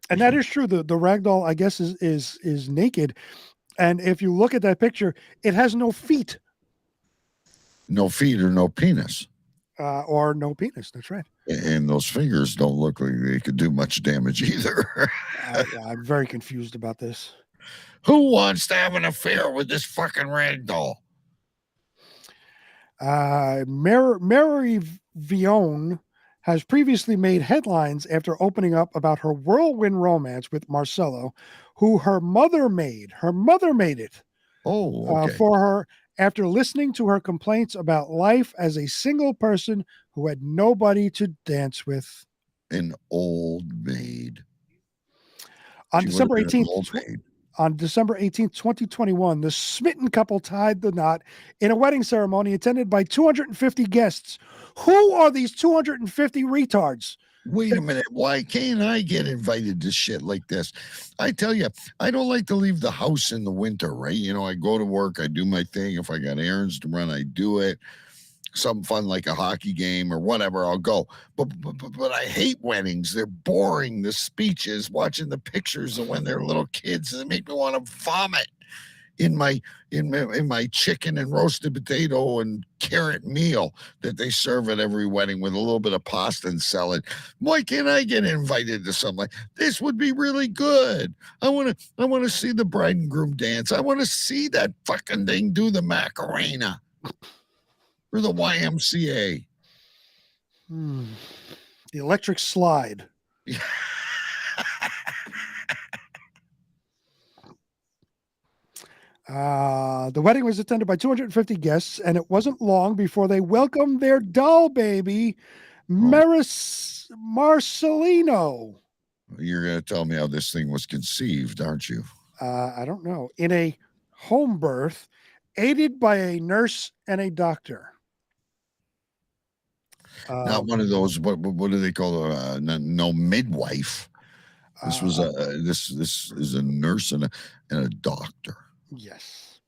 and that is true. The ragdoll, I guess, is naked, and if you look at that picture, it has no feet. No feet or no penis. Or no penis. That's right. And those fingers don't look like they could do much damage either. I'm very confused about this. Who wants to have an affair with this fucking ragdoll? Mary Vione has previously made headlines after opening up about her whirlwind romance with Marcelo, who her mother made. Her mother made it. Oh, okay. For her after listening to her complaints about life as a single person who had nobody to dance with. An old maid. On December 18th, 2021, the smitten couple tied the knot in a wedding ceremony attended by 250 guests. Who are these 250 retards? Wait a minute. Why can't I get invited to shit like this? I tell you, I don't like to leave the house in the winter, right? I go to work, I do my thing. If I got errands to run, I do it. Something fun like a hockey game or whatever, I'll go. But I hate weddings. They're boring. The speeches, watching the pictures of when they're little kids, they make me want to vomit in my chicken and roasted potato and carrot meal that they serve at every wedding with a little bit of pasta and salad. Why can't I get invited to something like this? Would be really good. I want to see the bride and groom dance. I want to see that fucking thing do the Macarena or the YMCA. The electric slide. The wedding was attended by 250 guests, and it wasn't long before they welcomed their doll baby, Marcelino. You're going to tell me how this thing was conceived, aren't you? I don't know. In a home birth, aided by a nurse and a doctor. Not one of those. What do they call no midwife? This was this is a nurse and a doctor. Yes.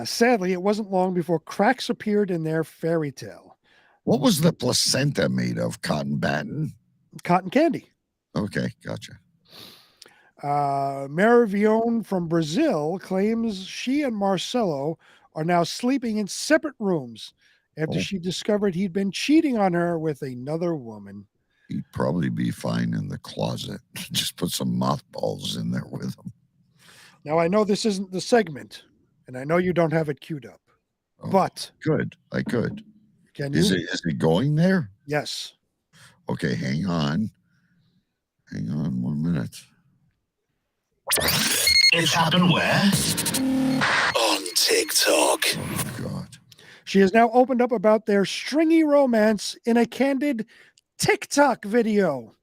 Sadly, it wasn't long before cracks appeared in their fairy tale. What was the placenta made of? Cotton batting? Cotton candy. Okay, gotcha. Maravion from Brazil claims she and Marcelo are now sleeping in separate rooms after she discovered he'd been cheating on her with another woman. He'd probably be fine in the closet. Just put some mothballs in there with him. Now, I know this isn't the segment, and I know you don't have it queued up, but... Good, I could. Can you? Is it going there? Yes. Okay, hang on. Hang on 1 minute. It's happened where? On TikTok. Oh, God. She has now opened up about their stringy romance in a candid TikTok video.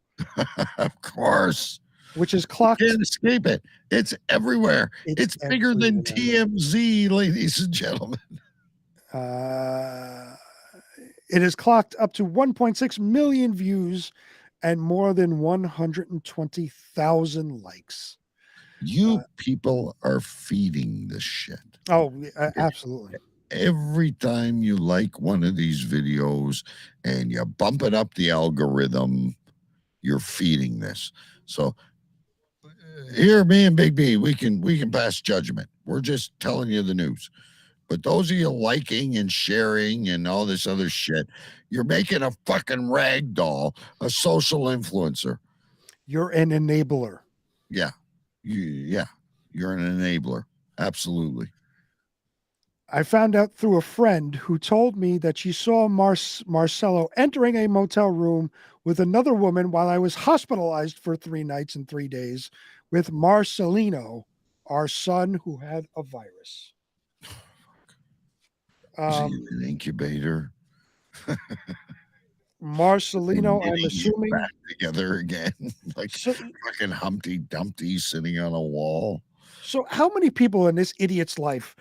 Of course. Which is clocked. You can't escape it. It's everywhere. It's bigger than TMZ, ladies and gentlemen. It is clocked up to 1.6 million views and more than 120,000 likes. You people are feeding this shit. Oh, absolutely. Every time you like one of these videos and you bump it up the algorithm, you're feeding this. So here, me and Big B, we can pass judgment. We're just telling you the news. But those of you liking and sharing and all this other shit, you're making a fucking rag doll, a social influencer. You're an enabler. Yeah. You're an enabler. Absolutely. I found out through a friend who told me that she saw Marcelo entering a motel room with another woman while I was hospitalized for 3 nights and 3 days with Marcelino, our son who had a virus. Is he in an incubator? Marcelino, I'm assuming, back together again, like fucking Humpty Dumpty sitting on a wall. So how many people in this idiot's life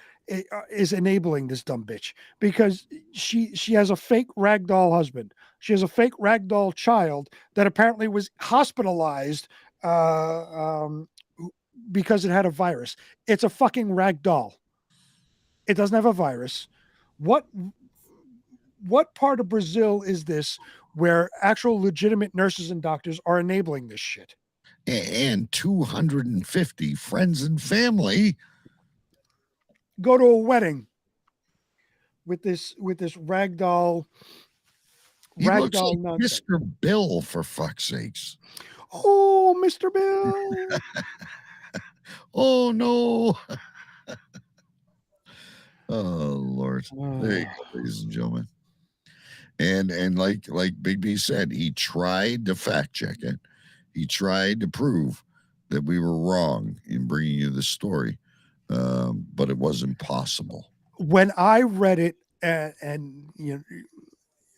is enabling this dumb bitch? Because she has a fake ragdoll husband. She has a fake ragdoll child that apparently was hospitalized because it had a virus. It's a fucking ragdoll. It doesn't have a virus. What part of Brazil is this where actual legitimate nurses and doctors are enabling this shit? And 250 friends and family go to a wedding with this ragdoll. He looks like nonsense. Mr. Bill, for fuck's sakes. Oh, Mr. Bill. Oh no. Oh Lord. There you go, ladies and gentlemen. And like Big B said, he tried to fact check it. He tried to prove that we were wrong in bringing you the story, but it was impossible. When I read it, and you know,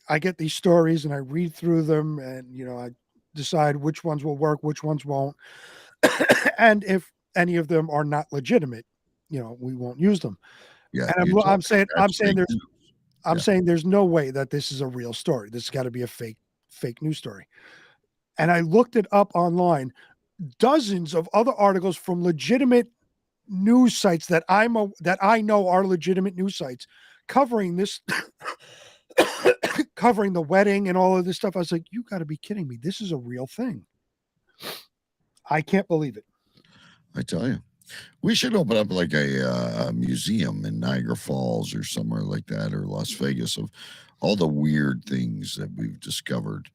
I get these stories and I read through them, and I decide which ones will work, which ones won't, and if any of them are not legitimate, we won't use them. Yeah, and I'm saying there's no way that this is a real story. This has got to be a fake news story. And I looked it up online, dozens of other articles from legitimate news sites that I know are legitimate news sites covering this, covering the wedding and all of this stuff. I was like, you got to be kidding me. This is a real thing. I can't believe it. I tell you, we should open up like a museum in Niagara Falls or somewhere like that, or Las Vegas, of all the weird things that we've discovered.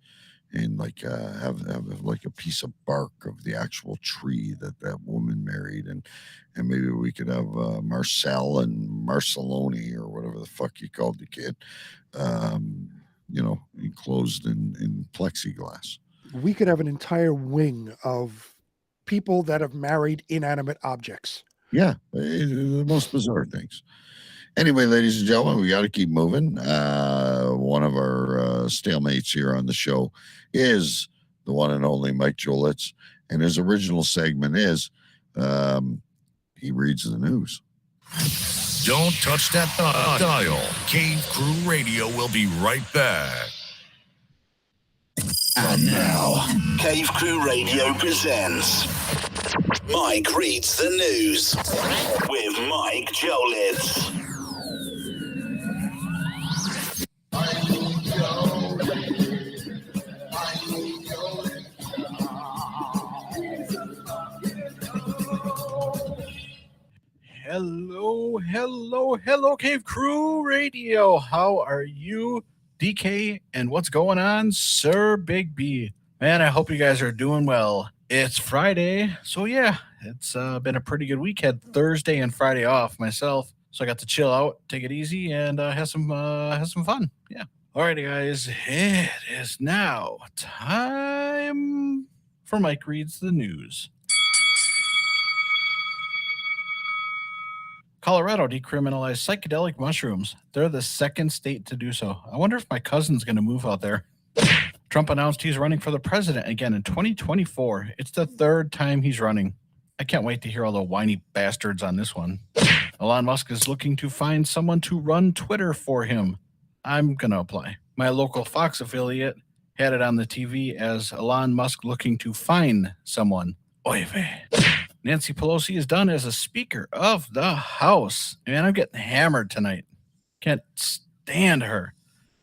And like have like a piece of bark of the actual tree that woman married, and maybe we could have Marcel and Marceloni or whatever the fuck you called the kid, enclosed in plexiglass. We could have an entire wing of people that have married inanimate objects. Yeah, the most bizarre things. Anyway, ladies and gentlemen, we got to keep moving. One of our stalemates here on the show is the one and only Mike Jolitz, and his original segment is he reads the news. Don't touch that dial. Cave Crew Radio will be right back. And now, Cave Crew Radio presents Mike Reads the News with Mike Jolitz. Hello, Cave Crew Radio. How are you, DK? And what's going on, Sir Big B? Man, I hope you guys are doing well. It's Friday, so yeah, it's been a pretty good week. Had Thursday and Friday off myself, so I got to chill out, take it easy, and have some fun. Yeah. Alrighty, guys, it is now time for Mike Reads the News. Colorado decriminalized psychedelic mushrooms. They're the second state to do so. I wonder if my cousin's going to move out there. Trump announced he's running for the president again in 2024. It's the third time he's running. I can't wait to hear all the whiny bastards on this one. Elon Musk is looking to find someone to run Twitter for him. I'm going to apply. My local Fox affiliate had it on the TV as Elon Musk looking to find someone. Oy vey. Nancy Pelosi is done as a Speaker of the House. Man, I'm getting hammered tonight. Can't stand her.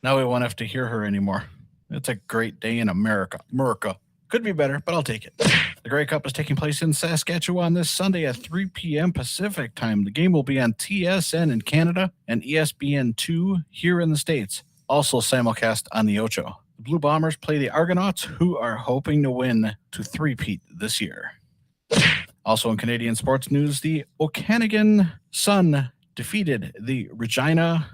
Now we won't have to hear her anymore. It's a great day in America. Could be better, but I'll take it. The Grey Cup is taking place in Saskatchewan this Sunday at 3 p.m. Pacific time. The game will be on TSN in Canada and ESPN2 here in the States. Also simulcast on the Ocho. The Blue Bombers play the Argonauts, who are hoping to win to three-peat this year. Also in Canadian sports news, the Okanagan Sun defeated the Regina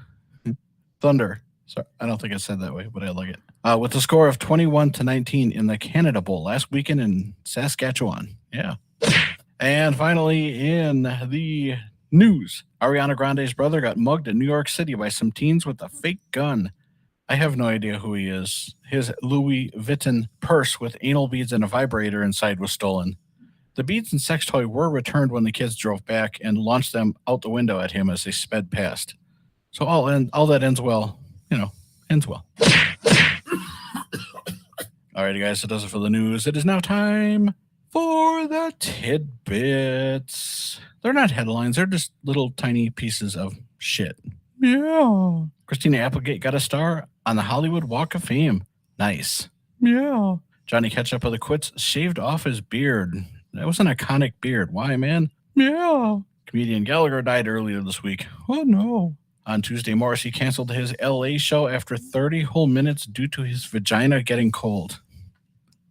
Thunder. Sorry, I don't think I said that way, but I like it. With a score of 21-19 in the Canada Bowl last weekend in Saskatchewan. Yeah. And finally, in the news, Ariana Grande's brother got mugged in New York City by some teens with a fake gun. I have no idea who he is. His Louis Vuitton purse with anal beads and a vibrator inside was stolen. The beads and sex toy were returned when the kids drove back and launched them out the window at him as they sped past. So all that ends well. Ends well. Alrighty, guys, that does it for the news. It is now time for the tidbits. They're not headlines. They're just little tiny pieces of shit. Yeah. Christina Applegate got a star on the Hollywood Walk of Fame. Nice. Yeah. Johnny Ketchup of the Quits shaved off his beard. That was an iconic beard. Why, man? Yeah. Comedian Gallagher died earlier this week. Oh, no. On Tuesday, Morrissey canceled his LA show after 30 whole minutes due to his vagina getting cold.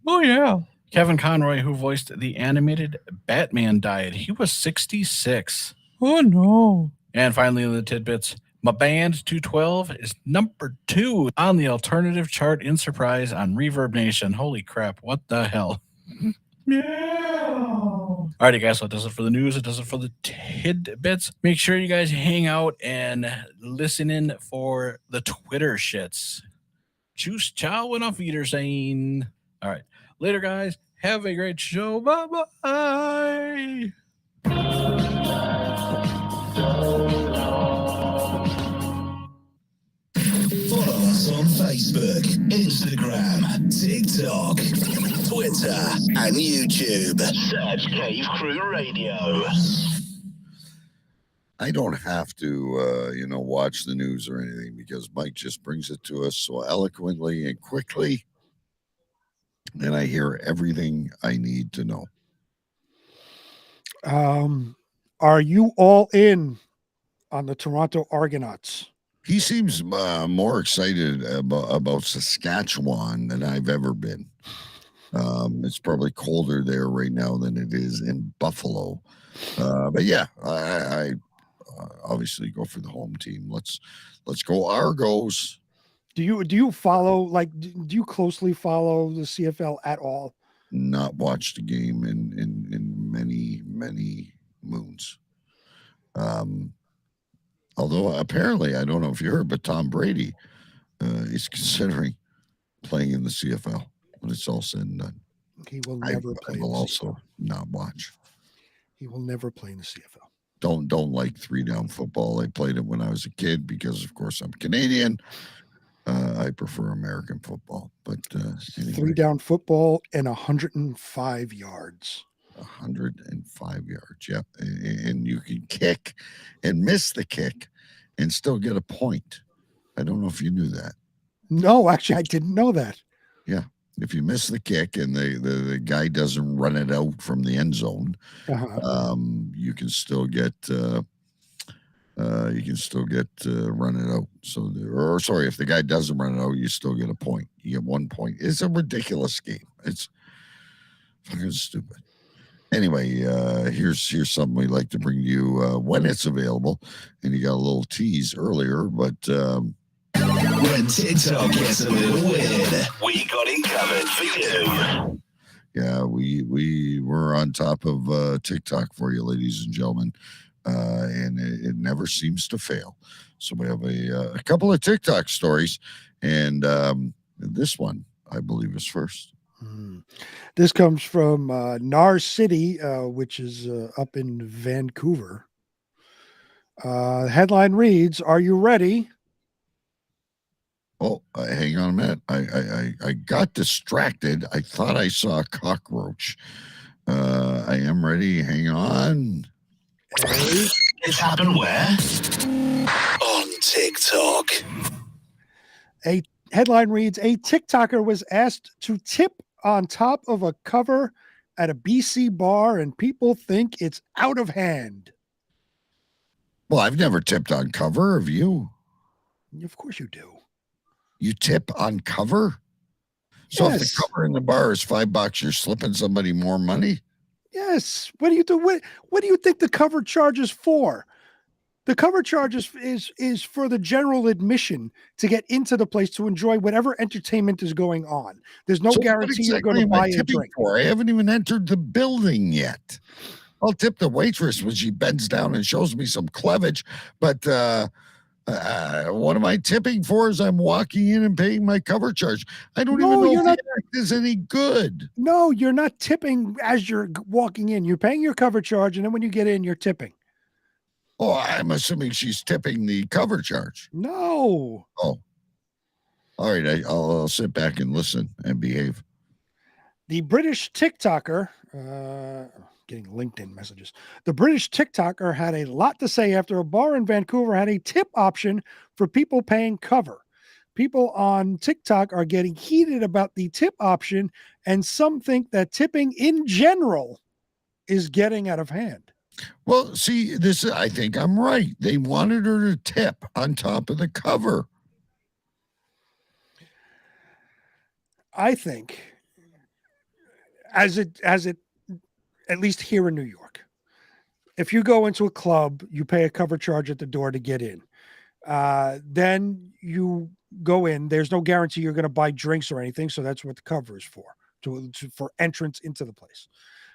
Oh, yeah. Kevin Conroy, who voiced the animated Batman, died. He was 66. Oh, no. And finally, in the tidbits, my band 212 is number 2 on the alternative chart in Surprise on Reverb Nation. Holy crap, what the hell? Yeah. Alrighty, guys, so it does it for the news. It does it for the tidbits. Make sure you guys hang out and listen in for the Twitter shits. Tschüss, ciao, and auf Wiedersehen. All right. Later, guys. Have a great show. Bye-bye. Follow us on Facebook, Instagram, TikTok, Twitter, and YouTube. Search Cave Crew Radio. I don't have to, watch the news or anything because Mike just brings it to us so eloquently and quickly. And I hear everything I need to know. Are you all in on the Toronto Argonauts? He seems more excited about Saskatchewan than I've ever been. It's probably colder there right now than it is in Buffalo. But yeah, I obviously go for the home team. Let's go Argos. Do you follow, do you closely follow the CFL at all? Not watched a game in many moons. Although apparently, I don't know if you heard, but Tom Brady is considering playing in the CFL when it's all said and done. He will never play. I will also not watch. He will never play in the CFL. Don't like 3-down football. I played it when I was a kid because, of course, I'm Canadian. I prefer American football, but anyway. 3-down football and 105 yards. 105 yards, yeah. And you can kick and miss the kick and still get a point. I don't know if you knew that. No, actually, I didn't know that. Yeah. If you miss the kick and the guy doesn't run it out from the end zone, you can still get run it out. So, if the guy doesn't run it out, you still get a point. You get 1 point. It's a ridiculous game. It's fucking stupid. Anyway, here's something we like to bring to you when it's available, and you got a little tease earlier, but when TikTok gets a little weird, we got it covered for you. Yeah, we were on top of TikTok for you, ladies and gentlemen, and it never seems to fail. So we have a couple of TikTok stories, and this one, I believe, is first. This comes from Nar City, which is up in Vancouver. Headline reads, "Are you ready?" Oh, hang on a minute. I got distracted. I thought I saw a cockroach. I am ready. Hang on. It's happened where? On TikTok. A headline reads, a TikToker was asked to tip on top of a cover at a BC bar and people think it's out of hand. Well, I've never tipped on cover. Have you? Of course you do. You tip on cover? So if the cover in the bar is $5, you're slipping somebody more money? Yes. What do you do? What do you think the cover charge is for? The cover charge is for the general admission to get into the place to enjoy whatever entertainment is going on. There's no guarantee you're going to buy a drink. For? I haven't even entered the building yet. I'll tip the waitress when she bends down and shows me some cleavage, but what am I tipping for as I'm walking in and paying my cover charge? I don't even know if the act is any good. No, you're not tipping as you're walking in. You're paying your cover charge, and then when you get in, you're tipping. Oh, I'm assuming she's tipping the cover charge. No. Oh. All right, I'll sit back and listen and behave. The British TikToker, getting LinkedIn messages. The British TikToker had a lot to say after a bar in Vancouver had a tip option for people paying cover. People on TikTok are getting heated about the tip option, and some think that tipping in general is getting out of hand. Well, see, I think I'm right. They wanted her to tip on top of the cover. I think as it at least here in New York, if you go into a club, you pay a cover charge at the door to get in. Then you go in. There's no guarantee you're going to buy drinks or anything, so that's what the cover is for entrance into the place.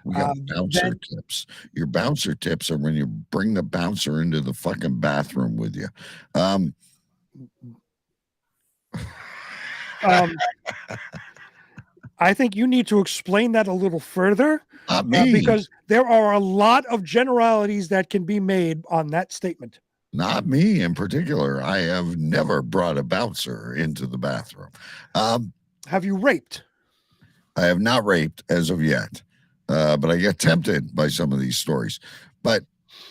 We got bouncer tips. Your bouncer tips are when you bring the bouncer into the fucking bathroom with you. I think you need to explain that a little further. Not me. Because there are a lot of generalities that can be made on that statement. Not me in particular. I have never brought a bouncer into the bathroom. Have you raped? I have not raped as of yet. But I get tempted by some of these stories. But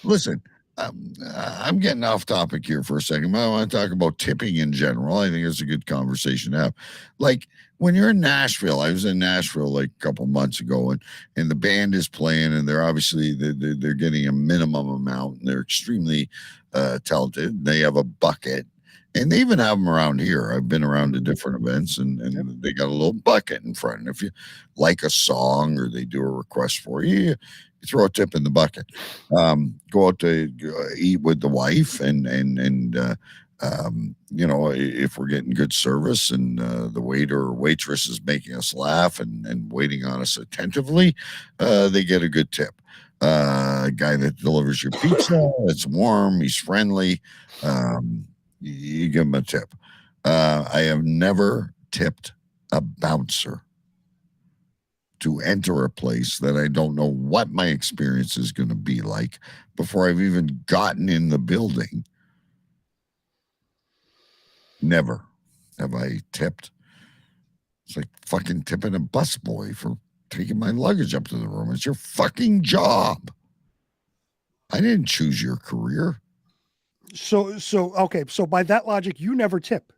listen, I'm getting off topic here for a second. I want to talk about tipping in general. I think it's a good conversation to have. Like when you're in Nashville, I was in Nashville like a couple months ago, and the band is playing, and they're obviously they're getting a minimum amount, and they're extremely talented. They have a bucket. And they even have them around here. I've been around to different events, and they got a little bucket in front. And if you like a song or they do a request for you, you throw a tip in the bucket. Go out to eat with the wife, and you know, if we're getting good service and the waiter or waitress is making us laugh and waiting on us attentively, they get a good tip. A guy that delivers your pizza, it's warm, he's friendly. You give them a tip. I have never tipped a bouncer to enter a place that I don't know what my experience is going to be like before I've even gotten in the building. Never have I tipped. It's like fucking tipping a busboy for taking my luggage up to the room. It's your fucking job. I didn't choose your career. So okay. So by that logic, you never tip.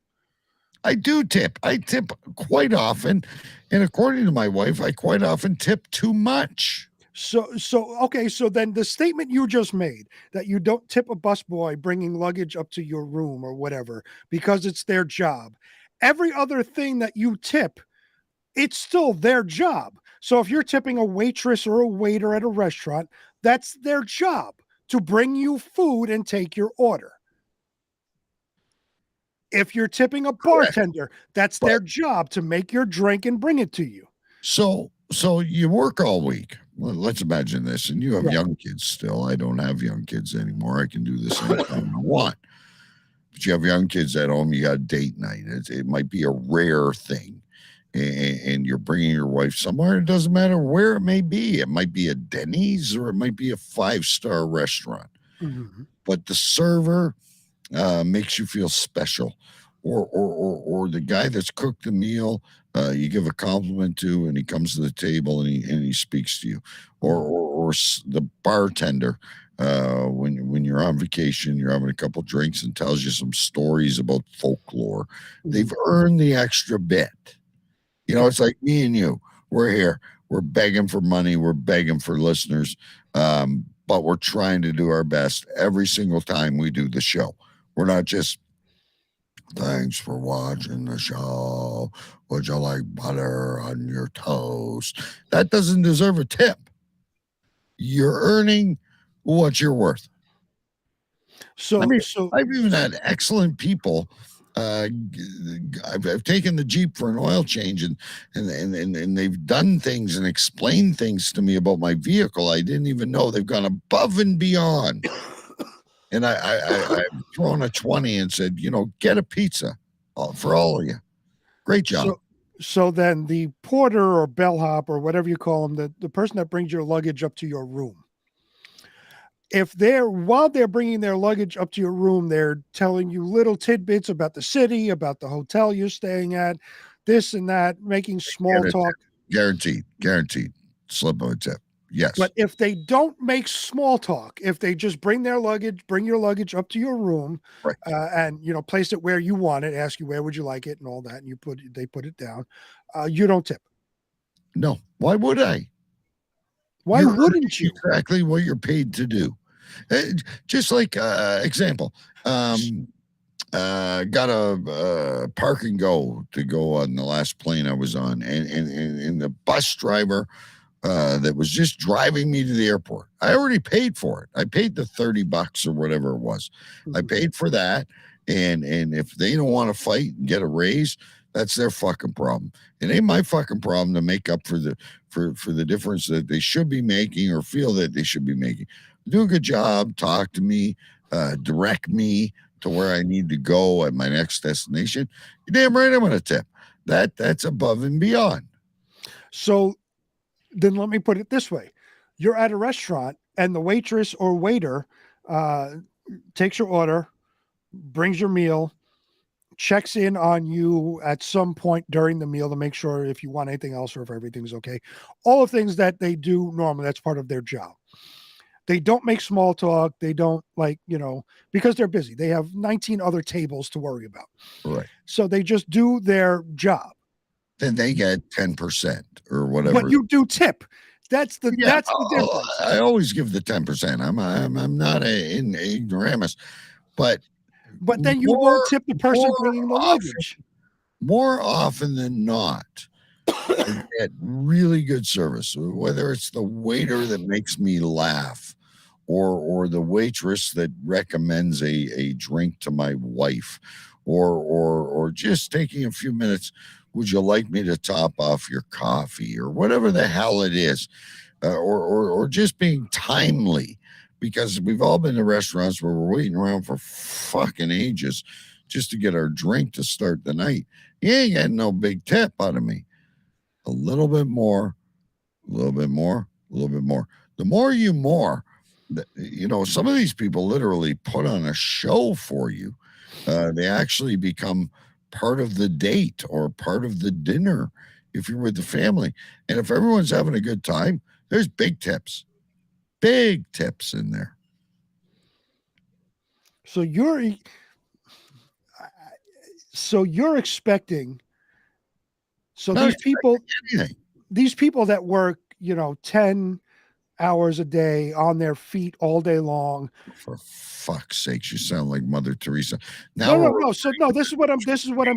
I do tip. I tip quite often, and according to my wife, I quite often tip too much. So okay. So then the statement you just made that you don't tip a busboy bringing luggage up to your room or whatever because it's their job. Every other thing that you tip, it's still their job. So if you're tipping a waitress or a waiter at a restaurant, that's their job to bring you food and take your order. If you're tipping a bartender, that's their job to make your drink and bring it to you. So you work all week. Well, let's imagine this, and you have young kids still. I don't have young kids anymore. I can do this anytime I want. But you have young kids at home. You got date night. It might be a rare thing. And you're bringing your wife somewhere. It doesn't matter where it may be. It might be a Denny's or it might be a 5-star restaurant. Mm-hmm. But the server makes you feel special, or the guy that's cooked the meal, you give a compliment to, and he comes to the table and he speaks to you, or the bartender. When you're on vacation, you're having a couple drinks and tells you some stories about folklore. They've earned the extra bit. You know, it's like me and you. We're here. We're begging for money. We're begging for listeners. But we're trying to do our best every single time we do the show. We're not just, thanks for watching the show. Would you like butter on your toast? That doesn't deserve a tip. You're earning what you're worth. So, I've even had excellent people. I've taken the Jeep for an oil change, and they've done things and explained things to me about my vehicle I didn't even know. They've gone above and beyond. And I've thrown a 20 and said, get a pizza for all of you. Great job. So then the porter or bellhop or whatever you call them, the person that brings your luggage up to your room, while they're bringing their luggage up to your room, they're telling you little tidbits about the city, about the hotel you're staying at, this and that, making small talk. Guaranteed. Slip of a tip. Yes. But if they don't make small talk, if they just bring your luggage up to your room, right. And place it where you want it, ask you where would you like it and all that, and they put it down, you don't tip. No. Why would I? Why wouldn't you? Exactly what you're paid to do. Just like example, got a park and go to go on the last plane I was on, and the bus driver that was just driving me to the airport. I already paid for it. I paid the $30 or whatever it was. Mm-hmm. I paid for that, and if they don't want to fight and get a raise, that's their fucking problem. It ain't my fucking problem to make up for the difference that they should be making or feel that they should be making. Do a good job. Talk to me. Direct me to where I need to go at my next destination. You're damn right I'm going to tip. That's above and beyond. So then let me put it this way. You're at a restaurant and the waitress or waiter takes your order, brings your meal, checks in on you at some point during the meal to make sure if you want anything else or if everything's okay. All the things that they do normally, that's part of their job. They don't make small talk. They don't because they're busy. They have 19 other tables to worry about. Right. So they just do their job. Then they get 10% or whatever. But you do tip. That's the difference. I always give the 10%. I'm not an ignoramus, but then you won't tip the person bringing the luggage. More often than not, I get really good service, whether it's the waiter that makes me laugh or the waitress that recommends a drink to my wife or just taking a few minutes. Would you like me to top off your coffee or whatever the hell it is, or just being timely, because we've all been to restaurants where we're waiting around for fucking ages just to get our drink to start the night. You ain't getting no big tip out of me. A little bit more, a little bit more, a little bit more. The more you more, some of these people literally put on a show for you. They actually become part of the date or part of the dinner if you're with the family. And if everyone's having a good time, there's big tips in there. So you're expecting, these people that work, 10 hours a day on their feet all day long. For fuck's sakes, you sound like Mother Teresa. Now no. So no, this is what I'm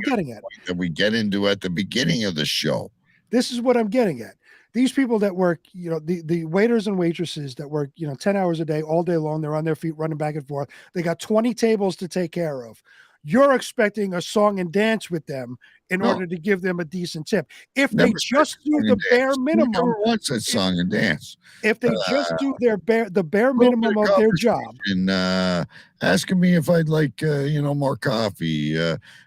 getting at. That we get into at the beginning of the show. This is what I'm getting at. These people that work, the waiters and waitresses that work, 10 hours a day, all day long, they're on their feet running back and forth. They got 20 tables to take care of. You're expecting a song and dance with them in order to give them a decent tip. If they just do the bare minimum, never once said song and dance. If they just do the bare minimum of their job, and asking me if I'd like more coffee,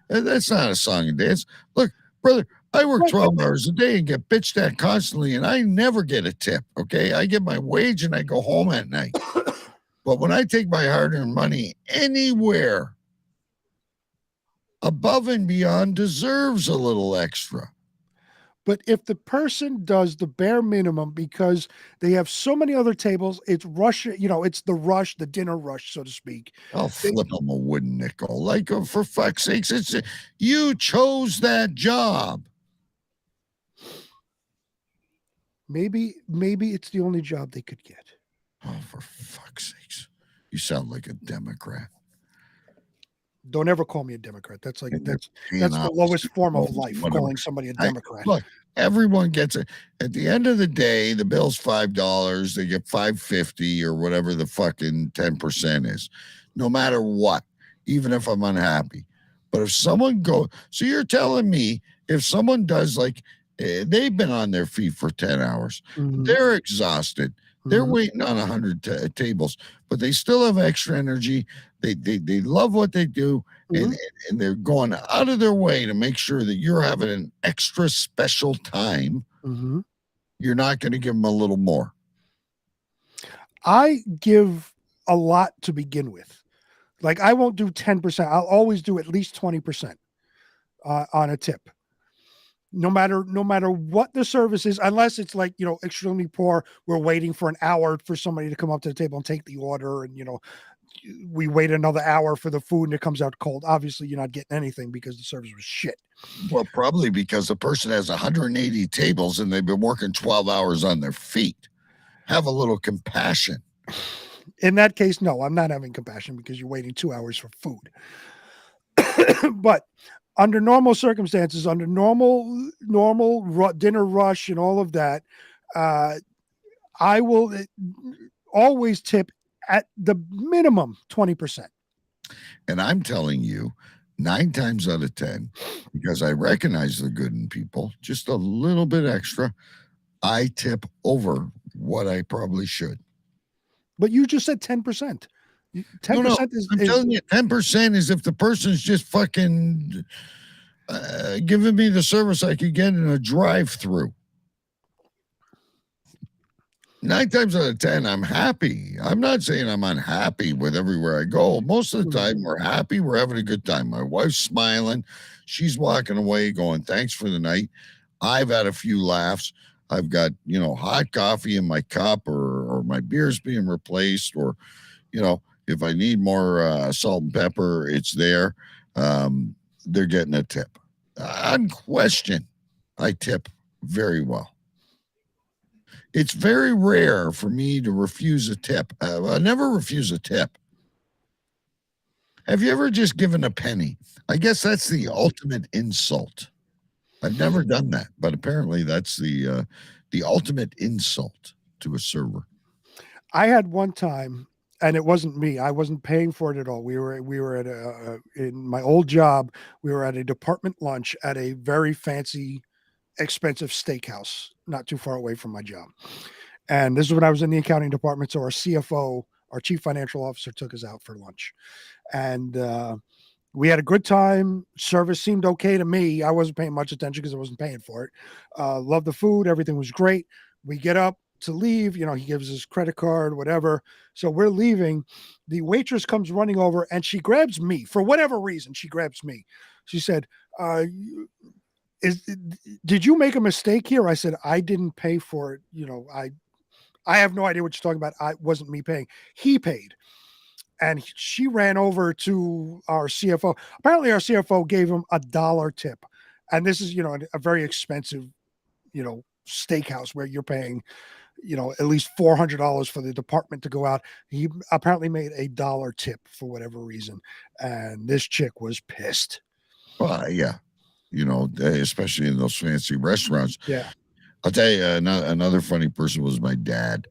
that's not a song and dance. Look, brother, I work 12 hours a day and get bitched at constantly, and I never get a tip. Okay, I get my wage and I go home at night. But when I take my hard-earned money anywhere, above and beyond deserves a little extra. But if the person does the bare minimum because they have so many other tables, it's rush, it's the rush, the dinner rush, so to speak. I'll flip them a wooden nickel. Like, for fuck's sakes, you chose that job. Maybe it's the only job they could get. Oh, for fuck's sakes. You sound like a Democrat. Don't ever call me a Democrat. That's like And they're that's paying the off lowest form of student loans, life, whatever. calling somebody a Democrat. Look, everyone gets it. At the end of the day, the bill's $5. They get $5.50 or whatever the fucking 10% is, no matter what, even if I'm unhappy. But if someone so you're telling me if someone does they've been on their feet for 10 hours, they're exhausted. They're waiting on 100 tables, but they still have extra energy. They love what they do, and they're going out of their way to make sure that you're having an extra special time. You're not going to give them a little more. I give a lot to begin with. Like, I won't do 10%. I'll always do at least 20% on a tip. No matter what the service is, unless it's like, extremely poor, we're waiting for an hour for somebody to come up to the table and take the order, and we wait another hour for the food and it comes out cold. Obviously, you're not getting anything because the service was shit. Well, probably because the person has 180 tables and they've been working 12 hours on their feet. Have a little compassion. In that case, no, I'm not having compassion because you're waiting 2 hours for food. But under normal circumstances, under normal dinner rush and all of that, I will always tip at the minimum 20%. And I'm telling you, 9 times out of 10, because I recognize the good in people, just a little bit extra, I tip over what I probably should. But you just said 10%. 10% is. I'm telling you, 10% is if the person's just fucking giving me the service I could get in a drive-through. 9 times out of 10, I'm happy. I'm not saying I'm unhappy with everywhere I go. Most of the time, we're happy. We're having a good time. My wife's smiling. She's walking away going, thanks for the night. I've had a few laughs. I've got, hot coffee in my cup, or my beer's being replaced, or, if I need more salt and pepper, it's there. They're getting a tip. Unquestioned, I tip very well. It's very rare for me to refuse a tip. I never refuse a tip. Have you ever just given a penny? I guess that's the ultimate insult. I've never done that, but apparently that's the ultimate insult to a server. I had one time, and it wasn't me. I wasn't paying for it at all. We were at in my old job. We were at a department lunch at a very fancy, expensive steakhouse, not too far away from my job. And this is when I was in the accounting department. So our CFO, our chief financial officer, took us out for lunch, and we had a good time. Service seemed okay to me. I wasn't paying much attention because I wasn't paying for it. Loved the food. Everything was great. We get up to leave. He gives his credit card, whatever. So we're leaving. The waitress comes running over and she grabs me. For whatever reason, she grabs me. She said, did you make a mistake here? I said, I didn't pay for it. I have no idea what you're talking about. I wasn't me paying. He paid. And she ran over to our CFO. Apparently our CFO gave him $1 tip. And this is, a very expensive, steakhouse where you're paying, at least $400 for the department to go out. He apparently made $1 tip for whatever reason. And this chick was pissed. Well, yeah. Especially in those fancy restaurants. Yeah. I'll tell you, another funny person was my dad.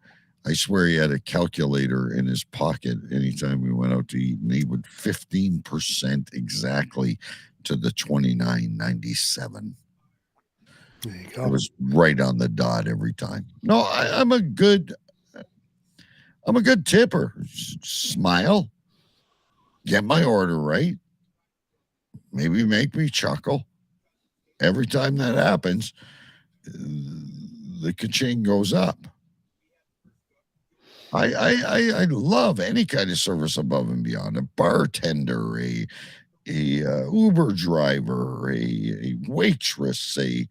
I swear he had a calculator in his pocket anytime we went out to eat, and he would 15% exactly to the $29.97. There you go. It was right on the dot every time. No, I'm a good tipper. Smile, get my order right, maybe make me chuckle. Every time that happens, the ka-ching goes up. I love any kind of service above and beyond. A bartender, a Uber driver, a waitress, a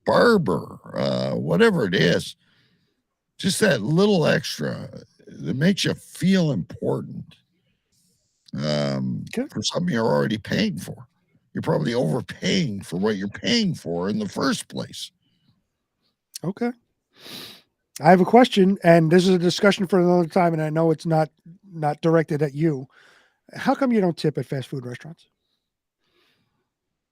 barber, whatever it is. Just that little extra that makes you feel important for something you're already paying for. You're probably overpaying for what you're paying for in the first place. Okay. I have a question, and this is a discussion for another time, and I know it's not directed at you. How come you don't tip at fast food restaurants?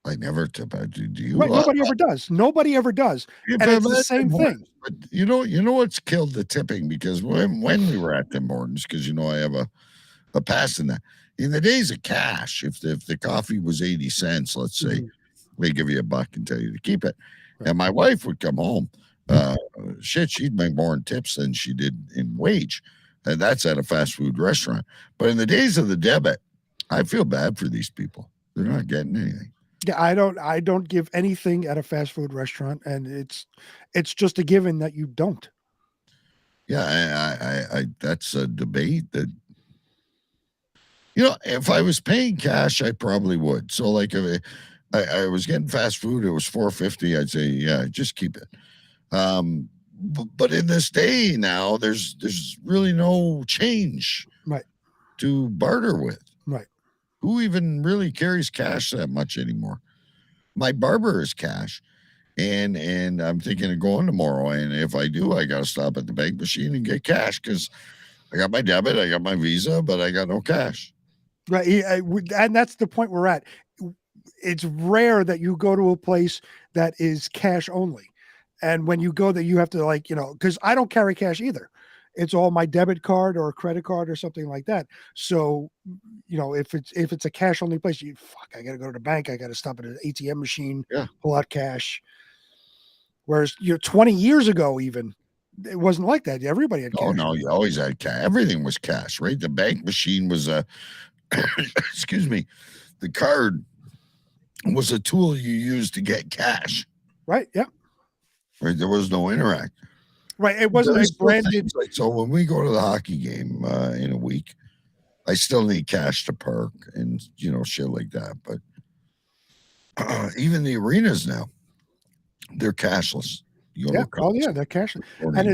I never tip. Do you? Right. Nobody ever does. Nobody ever does. And it's the same thing. But you know what's killed the tipping, because when we were at Tim Hortons, because I have a pass in that. In the days of cash, if the coffee was 80 cents, let's say, they give you $1 and tell you to keep it. Right. And my wife would come home. She'd make more in tips than she did in wage. And that's at a fast food restaurant. But in the days of the debit, I feel bad for these people. They're not getting anything. Yeah, I don't give anything at a fast food restaurant, and it's just a given that you don't. Yeah, I that's a debate that, if I was paying cash, I probably would. So like if I was getting fast food, it was $4.50, I'd say, yeah, just keep it. But in this day now, there's really no change to barter with. Right. Who even really carries cash that much anymore? My barber is cash, and I'm thinking of going tomorrow. And if I do, I got to stop at the bank machine and get cash, because I got my debit, I got my Visa, but I got no cash. Right. And that's the point we're at. It's rare that you go to a place that is cash only. And when you go there, you have to because I don't carry cash either. It's all my debit card or a credit card or something like that. So, if it's a cash only place, I got to go to the bank. I got to stop at an ATM machine, pull out cash. Whereas 20 years ago, even it wasn't like that. Everybody had cash. Oh no, you always had cash. Everything was cash, right? The bank machine was excuse me, the card was a tool you used to get cash. Right. Yeah. Right. There was no interact. Right. It wasn't a branded. So when we go to the hockey game in a week, I still need cash to park and shit like that. But even the arenas now, they're cashless. Yeah. Oh yeah, they're cashless. And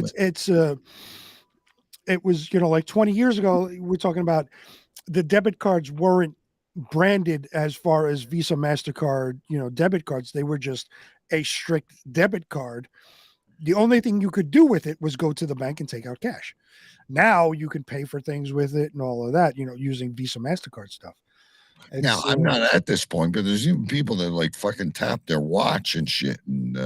it was like 20 years ago. We're talking about the debit cards weren't branded as far as Visa, MasterCard, debit cards. They were just a strict debit card. The only thing you could do with it was go to the bank and take out cash. Now you can pay for things with it and all of that, using Visa, MasterCard stuff. Now, I'm not at this point, but there's even people that fucking tap their watch and shit. And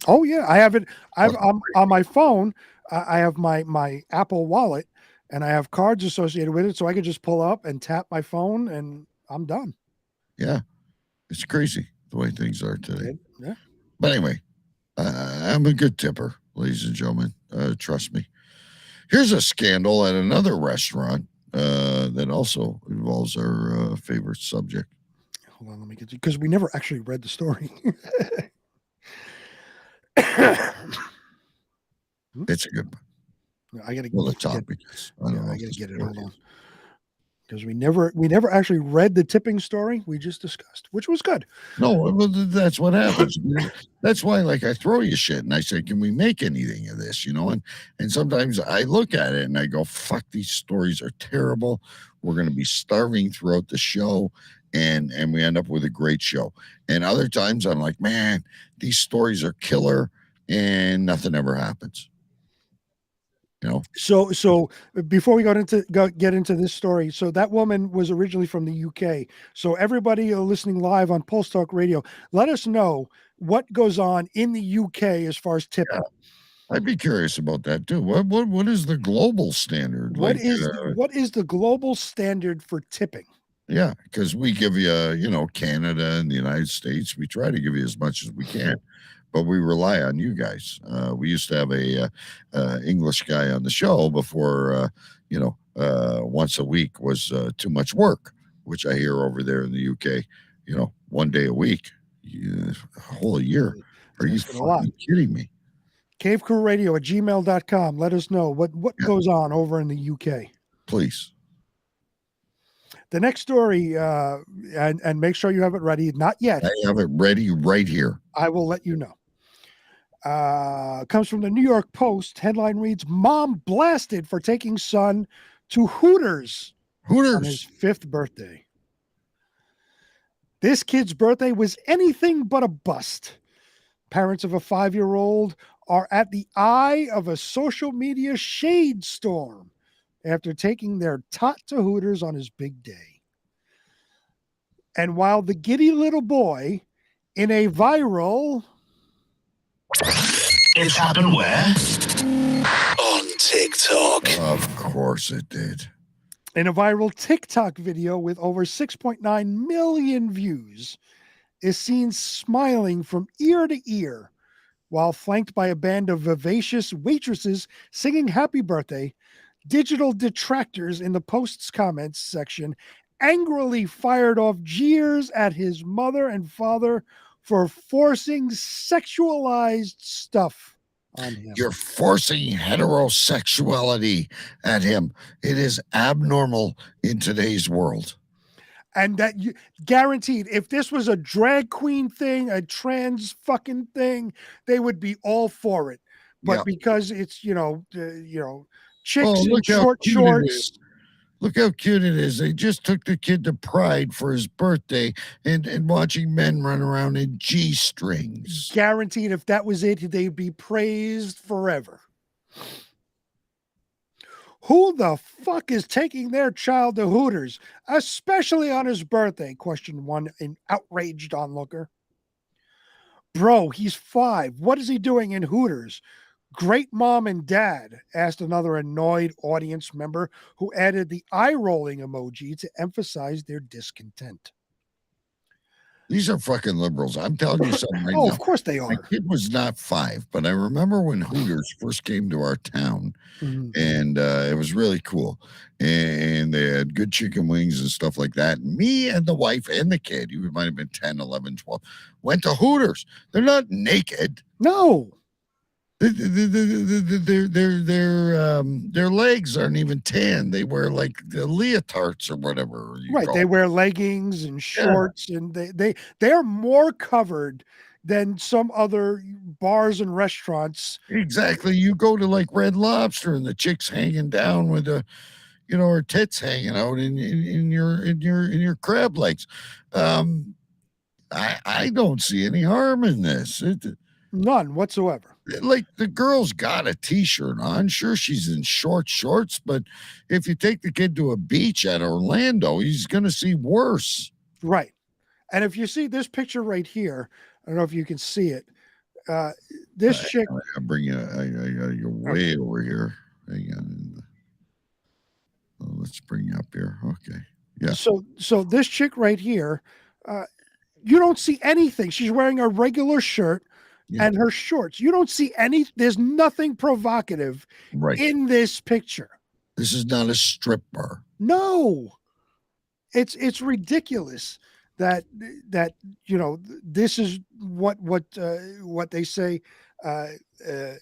oh yeah, I have it. On my phone. I have my Apple Wallet, and I have cards associated with it, so I can just pull up and tap my phone, and I'm done. Yeah, it's crazy the way things are today. Yeah. But anyway, I'm a good tipper, ladies and gentlemen. Trust me. Here's a scandal at another restaurant that also involves our favorite subject. Hold on, let me get you, because we never actually read the story. It's a good one. I gotta the topic. I gotta get it. Hold on. Because we never actually read the tipping story. We just discussed, which was good. No, well, that's what happens. That's why, I throw you shit and I say, can we make anything of this? And sometimes I look at it and I go, fuck, these stories are terrible. We're going to be starving throughout the show, and we end up with a great show. And other times I'm like, man, these stories are killer, and nothing ever happens. So before we get into this story, so that woman was originally from the UK. So everybody listening live on Pulse Talk Radio, let us know what goes on in the UK as far as tipping. Yeah, I'd be curious about that too. What is the global standard? What is the global standard for tipping? Yeah, because we give you, Canada and the United States, we try to give you as much as we can. But we rely on you guys. We used to have a English guy on the show before, once a week was too much work, which I hear over there in the UK, 1 day a week, a whole year. Are you fucking kidding me? cavecrewradio@gmail.com. Let us know what goes on over in the UK. Please. The next story, and make sure you have it ready. Not yet. I have it ready right here. I will let you know. Comes from the New York Post. Headline reads, "Mom blasted for taking son to Hooters on his 5th birthday." This kid's birthday was anything but a bust. Parents of a 5-year-old are at the eye of a social media shade storm after taking their tot to Hooters on his big day. And while the giddy little boy in a viral... It's happened where? On TikTok. Of course it did. In a viral TikTok video with over 6.9 million views, is seen smiling from ear to ear while flanked by a band of vivacious waitresses singing happy birthday. Digital detractors in the post's comments section angrily fired off jeers at his mother and father for forcing sexualized stuff on him. You're forcing heterosexuality at him. It is abnormal in today's world. And that you guaranteed, if this was a drag queen thing, a trans fucking thing, they would be all for it. But because it's, chicks in short shorts. Look how cute it is. They just took the kid to Pride for his birthday and watching men run around in G-strings. Guaranteed, if that was it, they'd be praised forever. Who the fuck is taking their child to Hooters, especially on his birthday? Questioned one outraged onlooker. Bro, he's 5. What is he doing in Hooters? Great mom and dad, asked another annoyed audience member who added the eye-rolling emoji to emphasize their discontent. These are fucking liberals. I'm telling you something right now. Of course they are. My kid was not 5, but I remember when Hooters first came to our town, and it was really cool. And they had good chicken wings and stuff like that. Me and the wife and the kid, you might have been 10, 11, 12, went to Hooters. They're not naked. No. Their legs aren't even tan. They wear like the leotards or whatever. Right. They wear leggings and shorts, and they're more covered than some other bars and restaurants. Exactly. You go to like Red Lobster and the chick's hanging down with her tits hanging out in your crab legs. I don't see any harm in this. None whatsoever. Like, the girl's got a t-shirt on. Sure, she's in shorts, but if you take the kid to a beach at Orlando, he's going to see worse. Right. And if you see this picture right here, I don't know if you can see it. This chick. I'll bring you. You're way over here. Hang on. Let's bring you up here. Okay. Yeah. So this chick right here, you don't see anything. She's wearing a regular shirt. Yeah. And her shorts. You don't see there's nothing provocative in this picture. This is not a strip bar. No. It's ridiculous that this is what they say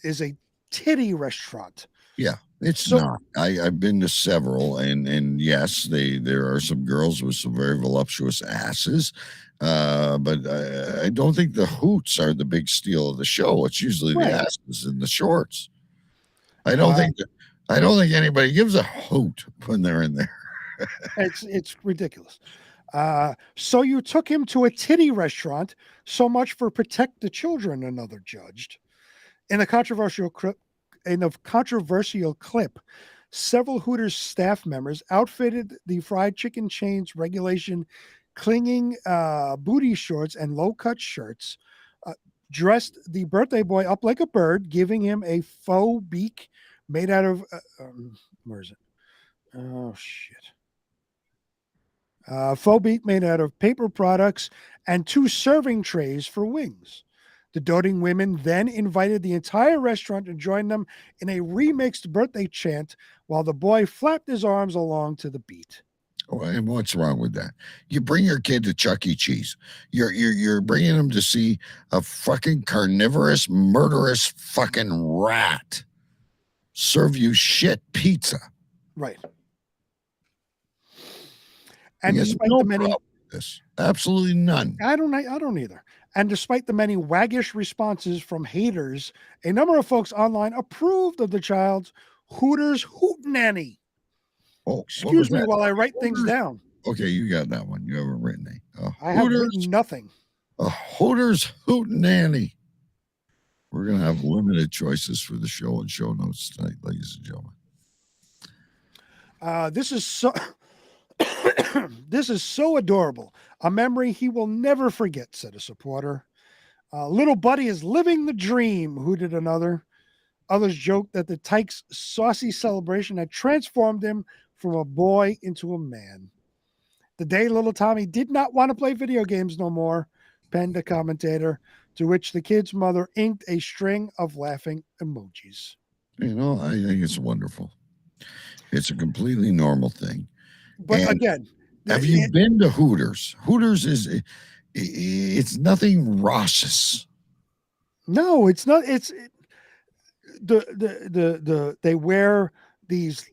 is a titty restaurant. Yeah, it's not. I've been to several, and yes, there are some girls with some very voluptuous asses. But I don't think the hoots are the big steal of the show. It's usually the asses and the shorts. I don't think anybody gives a hoot when they're in there. It's ridiculous. So you took him to a titty restaurant. So much for protect the children. Another judged. In a controversial clip, several Hooters staff members outfitted the fried chicken chain's regulation clinging booty shorts and low-cut shirts, dressed the birthday boy up like a bird, giving him a faux beak made out of where is it? Oh shit! Faux beak made out of paper products and 2 serving trays for wings. The doting women then invited the entire restaurant to join them in a remixed birthday chant while the boy flapped his arms along to the beat. Oh, and what's wrong with that? You bring your kid to Chuck E. Cheese. You're bringing him to see a fucking carnivorous, murderous fucking rat serve you shit pizza. Right. And despite the many, absolutely none. I don't either. And despite the many waggish responses from haters, a number of folks online approved of the child's Hooters hootenanny. Oh, excuse me while I write things down. Okay, you got that one. You haven't written it. I have written nothing. A Hooters hootenanny. We're going to have limited choices for the show and show notes tonight, ladies and gentlemen. This is so this is so adorable. A memory he will never forget, said a supporter. Little Buddy is living the dream, hooted another. Others joked that the Tykes' saucy celebration had transformed him from a boy into a man. The day little Tommy did not want to play video games no more, penned a commentator, to which the kid's mother inked a string of laughing emojis. You know, I think it's wonderful. It's a completely normal thing. But And again, have you been to Hooters? Hooters it's nothing raucous. No, it's not. It's they wear these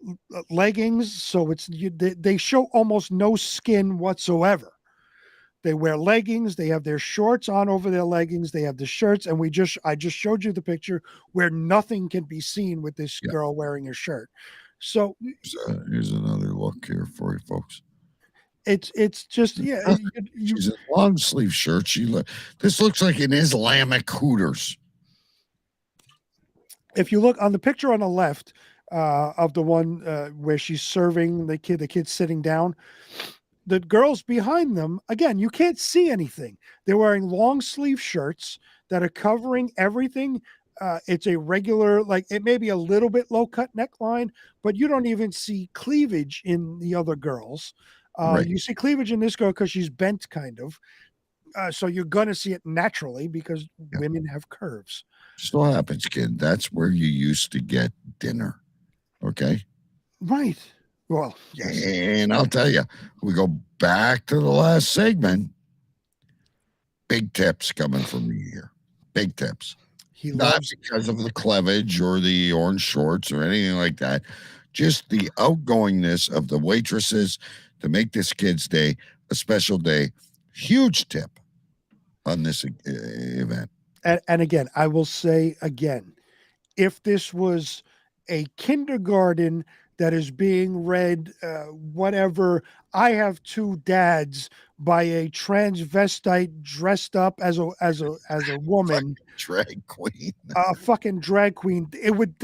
leggings, so they show almost no skin whatsoever. They wear leggings. They have their shorts on over their leggings. They have the shirts, and I just showed you the picture where nothing can be seen with this girl wearing a shirt. So here's another look here for you folks. It's just She's in a long sleeve shirt. This looks like an Islamic Hooters. If you look on the picture on the left of the one where she's serving the kid's sitting down, the girls behind them, again, you can't see anything. They're wearing long sleeve shirts that are covering everything. It's a regular, like it may be a little bit low cut neckline, but you don't even see cleavage in the other girls. Right. You see cleavage in this girl because she's bent kind of. So you're going to see it naturally because women have curves. Still happens, kid. That's where you used to get dinner. Okay. Right. Well, yes. And I'll tell you, we go back to the last segment. Big tips coming from me here. Big tips. Not because of the cleavage or the orange shorts or anything like that. Just the outgoingness of the waitresses to make this kid's day a special day. Huge tip on this event. And again, I will say again, if this was a kindergarten that is being read, whatever, I Have Two Dads by a transvestite dressed up as a woman, drag queen, a fucking drag queen, they would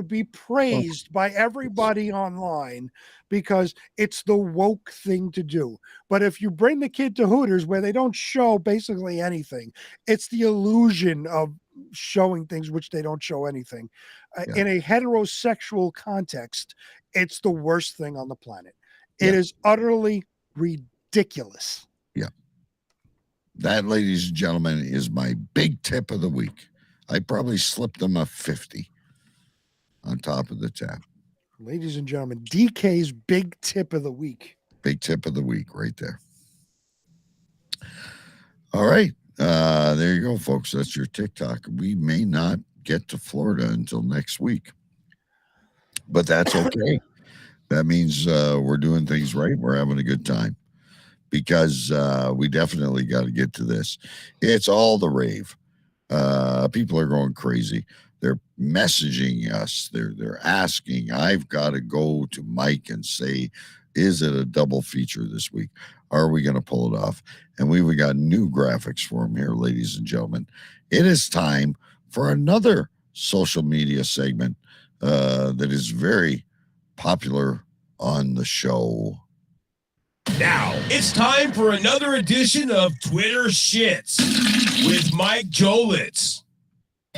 be praised by everybody online because it's the woke thing to do. But if you bring the kid to Hooters where they don't show basically anything, it's the illusion of showing things which they don't show anything. In a heterosexual context, it's the worst thing on the planet. It is utterly ridiculous. Yeah. That, ladies and gentlemen, is my big tip of the week. I probably slipped them a 50 on top of the tab. Ladies and gentlemen, DK's big tip of the week. Big tip of the week right there. All right. There you go, folks. That's your TikTok. We may not get to Florida until next week, but that's okay. That means we're doing things right. We're having a good time because we definitely got to get to this. It's all the rave. People are going crazy. They're messaging us. They're asking. I've got to go to Mike and say, is it a double feature this week? Are we going to pull it off? And we've got new graphics for him here, ladies and gentlemen. It is time for another social media segment that is very popular on the show. Now, it's time for another edition of Twitter Shits with Mike Jolitz.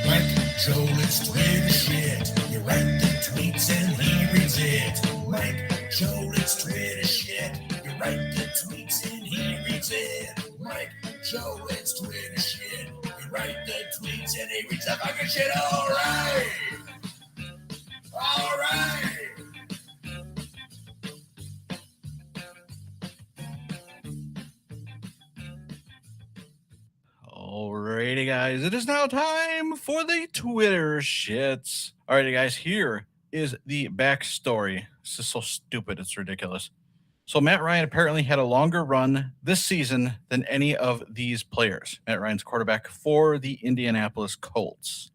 Mike Jolitz Twitter shit. You write the tweets and he reads it. Mike Jolitz Twitter shit. You write the tweets and he reads it. Mike Jolitz Twitter shit. You write the tweets and he reads the fucking shit. All right. All right. Alrighty, guys. It is now time for the Twitter shits. Alrighty, guys. Here is the backstory. This is so stupid. It's ridiculous. So Matt Ryan apparently had a longer run this season than any of these players. Matt Ryan's quarterback for the Indianapolis Colts,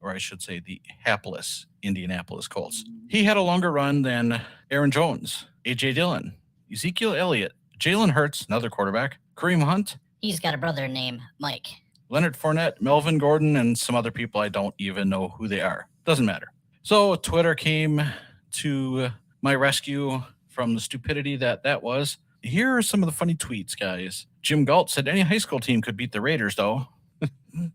or I should say the hapless Indianapolis Colts. He had a longer run than Aaron Jones, A.J. Dillon, Ezekiel Elliott, Jalen Hurts, another quarterback, Kareem Hunt. He's got a brother named Mike. Leonard Fournette, Melvin Gordon, and some other people I don't even know who they are. Doesn't matter. So Twitter came to my rescue from the stupidity that was. Here are some of the funny tweets, guys. Jim Galt said any high school team could beat the Raiders, though. And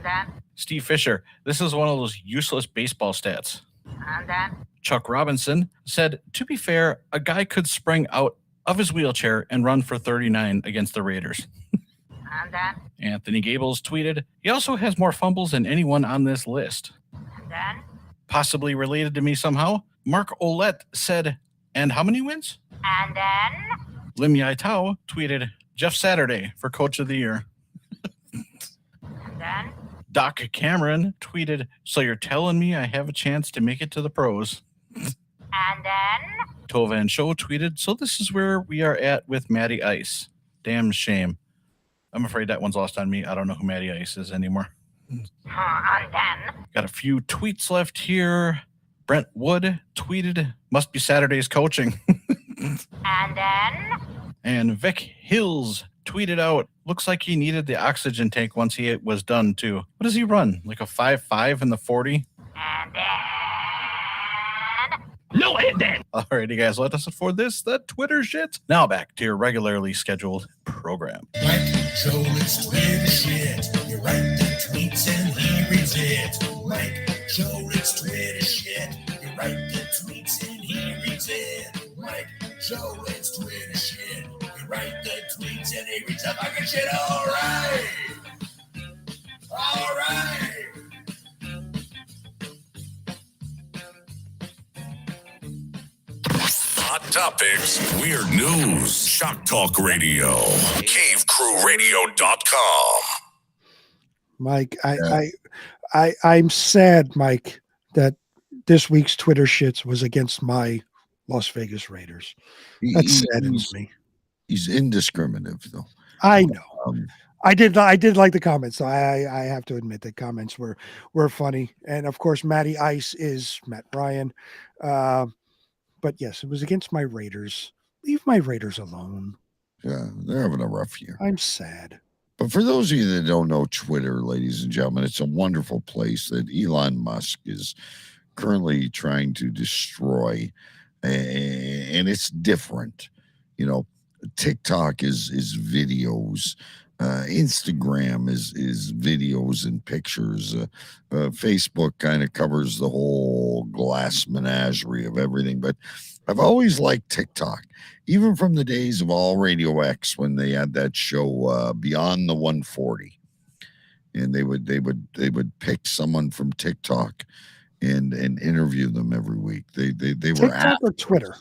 then, Steve Fisher, this is one of those useless baseball stats. and then, Chuck Robinson said, to be fair, a guy could spring out of his wheelchair and run for 39 against the Raiders. and then, Anthony Gables tweeted, he also has more fumbles than anyone on this list. and then, Possibly related to me somehow, Mark Olette said, and how many wins? and then, Lim Yai Tao tweeted, Jeff Saturday for Coach of the Year. and then, Doc Cameron tweeted, so you're telling me I have a chance to make it to the pros? and then, Tova and Show tweeted, so this is where we are at with Matty Ice. Damn shame. I'm afraid that one's lost on me. I don't know who Matty Ice is anymore. and then, Got a few tweets left here. Brent Wood tweeted, must be Saturday's coaching. and then, And Vic Hills tweeted out, looks like he needed the oxygen tank once he was done too. What does he run? Like a 5.5 in the 40? and then. No, and then. Alrighty, guys, let us afford this, the Twitter shit. Now back to your regularly scheduled program. Mike Jolet's Twitter shit. You write the tweets and he reads it. Mike Jolet's Twitter shit. You write the tweets and he reads it. Mike Jolet's Twitter shit. You write the tweets and he reads the fucking shit. All right. All right. Hot topics, weird news, shock talk radio, cavecrewradio.com. Mike, I'm sad, Mike, that this week's Twitter shits was against my Las Vegas Raiders. That saddens me. He's indiscriminative, though. I know. I did like the comments. So I have to admit the comments were funny. And of course, Matty Ice is Matt Ryan. But yes, it was against my Raiders. Leave my Raiders alone. Yeah, they're having a rough year. I'm sad. But for those of you that don't know Twitter, ladies and gentlemen, it's a wonderful place that Elon Musk is currently trying to destroy. And it's different. You know, TikTok is videos. Instagram is videos and pictures. Facebook kind of covers the whole glass menagerie of everything. But I've always liked TikTok, even from the days of All Radio X when they had that show Beyond the 140, and they would pick someone from TikTok and interview them every week. They were TikTok or Twitter.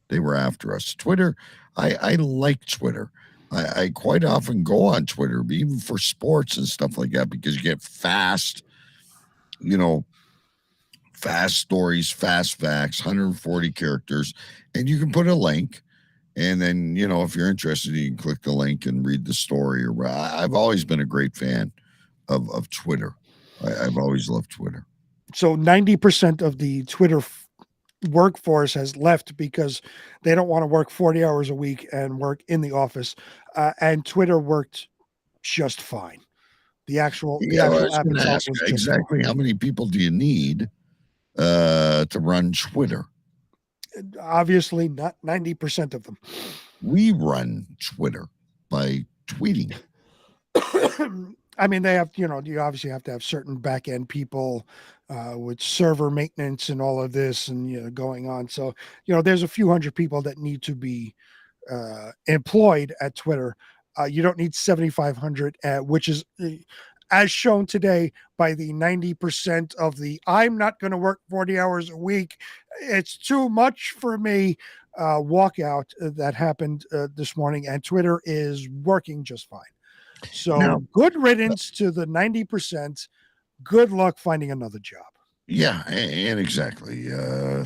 They were after us. Twitter. I like Twitter. I quite often go on Twitter, even for sports and stuff like that, because you get fast stories, fast facts, 140 characters, and you can put a link. And then, if you're interested, you can click the link and read the story. I've always been a great fan of Twitter. I've always loved Twitter. So 90% of the Twitter workforce has left because they don't want to work 40 hours a week and work in the office. And Twitter worked just fine. The actual app itself was exactly how many people do you need to run Twitter? Obviously not 90% of them. We run Twitter by tweeting. I mean, they have, you obviously have to have certain back end people with server maintenance and all of this and, going on. So, there's a few hundred people that need to be employed at Twitter. You don't need 7,500, which is as shown today by the 90% of the I'm not going to work 40 hours a week. It's too much for me walkout that happened this morning, and Twitter is working just fine. So good riddance to the 90%. Good luck finding another job. Yeah, and exactly.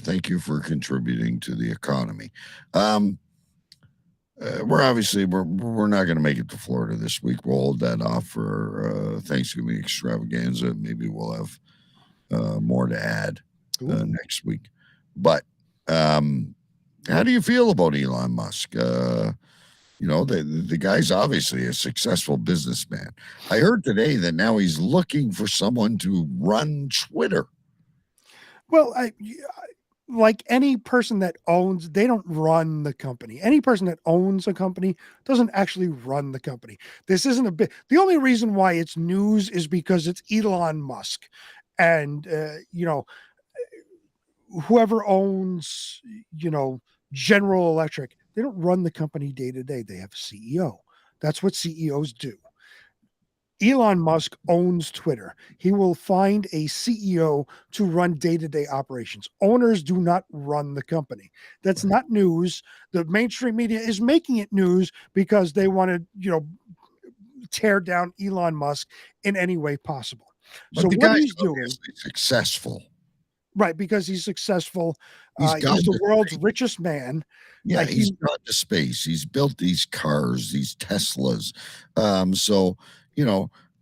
Thank you for contributing to the economy. We're not going to make it to Florida this week. We'll hold that off for Thanksgiving extravaganza. Maybe we'll have more to add next week. But how do you feel about Elon Musk? You know, the guy's obviously a successful businessman. I heard today that now he's looking for someone to run Twitter. Well, like any person that owns, they don't run the company. Any person that owns a company doesn't actually run the company. This isn't a bit. The only reason why it's news is because it's Elon Musk, and whoever owns, General Electric, they don't run the company day to day. They have a CEO. That's what CEOs do. Elon Musk owns Twitter. He will find a CEO to run day-to-day operations. Owners do not run the company. That's not news. The mainstream media is making it news because they want to, tear down Elon Musk in any way possible. But so the what guy's he's doing, obviously successful. right? Because he's successful. He's He's gone the to world's space. richest man. Yeah, he's gone to space. He's built these cars, these Teslas. So,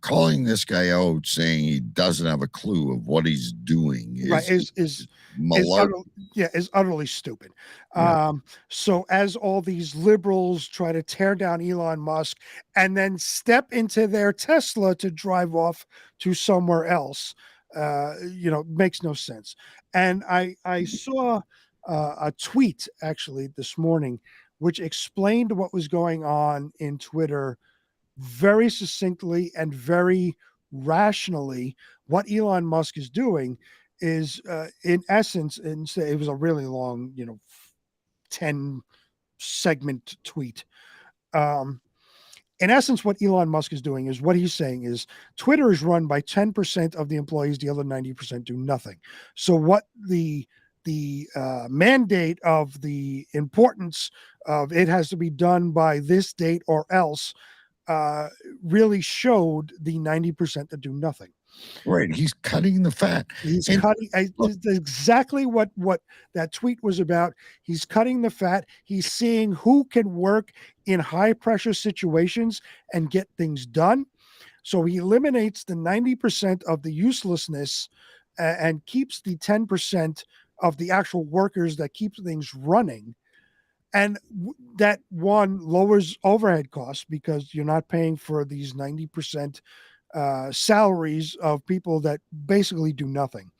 calling this guy out saying he doesn't have a clue of what he's doing is malarkey. Is utterly stupid. Yeah. So as all these liberals try to tear down Elon Musk and then step into their Tesla to drive off to somewhere else, makes no sense. And I saw a tweet actually this morning which explained what was going on in Twitter very succinctly and very rationally. What Elon Musk is doing is, in essence, and it was a really long, 10 segment tweet. In essence, what Elon Musk is doing is what he's saying is Twitter is run by 10% of the employees, the other 90% do nothing. So what the mandate of the importance of it has to be done by this date or else really showed the 90% that do nothing. Right. He's cutting the fat. He's cutting exactly what that tweet was about. He's cutting the fat. He's seeing who can work in high pressure situations and get things done. So he eliminates the 90% of the uselessness and keeps the 10% of the actual workers that keep things running. And that one lowers overhead costs because you're not paying for these 90% salaries of people that basically do nothing.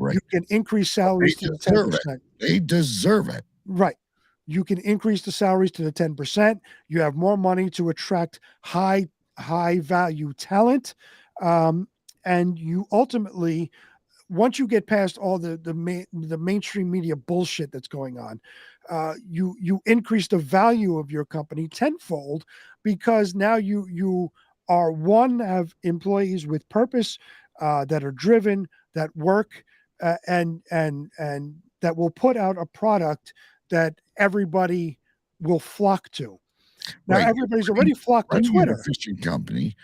Right. You can increase salaries to the 10%. They deserve it. Right. You can increase the salaries to the 10%. You have more money to attract high value talent. And you ultimately, once you get past all the mainstream media bullshit that's going on, you increase the value of your company tenfold because now you are have employees with purpose that are driven, that work, and that will put out a product that everybody will flock to. Now everybody's already flocked to Twitter. An efficient company,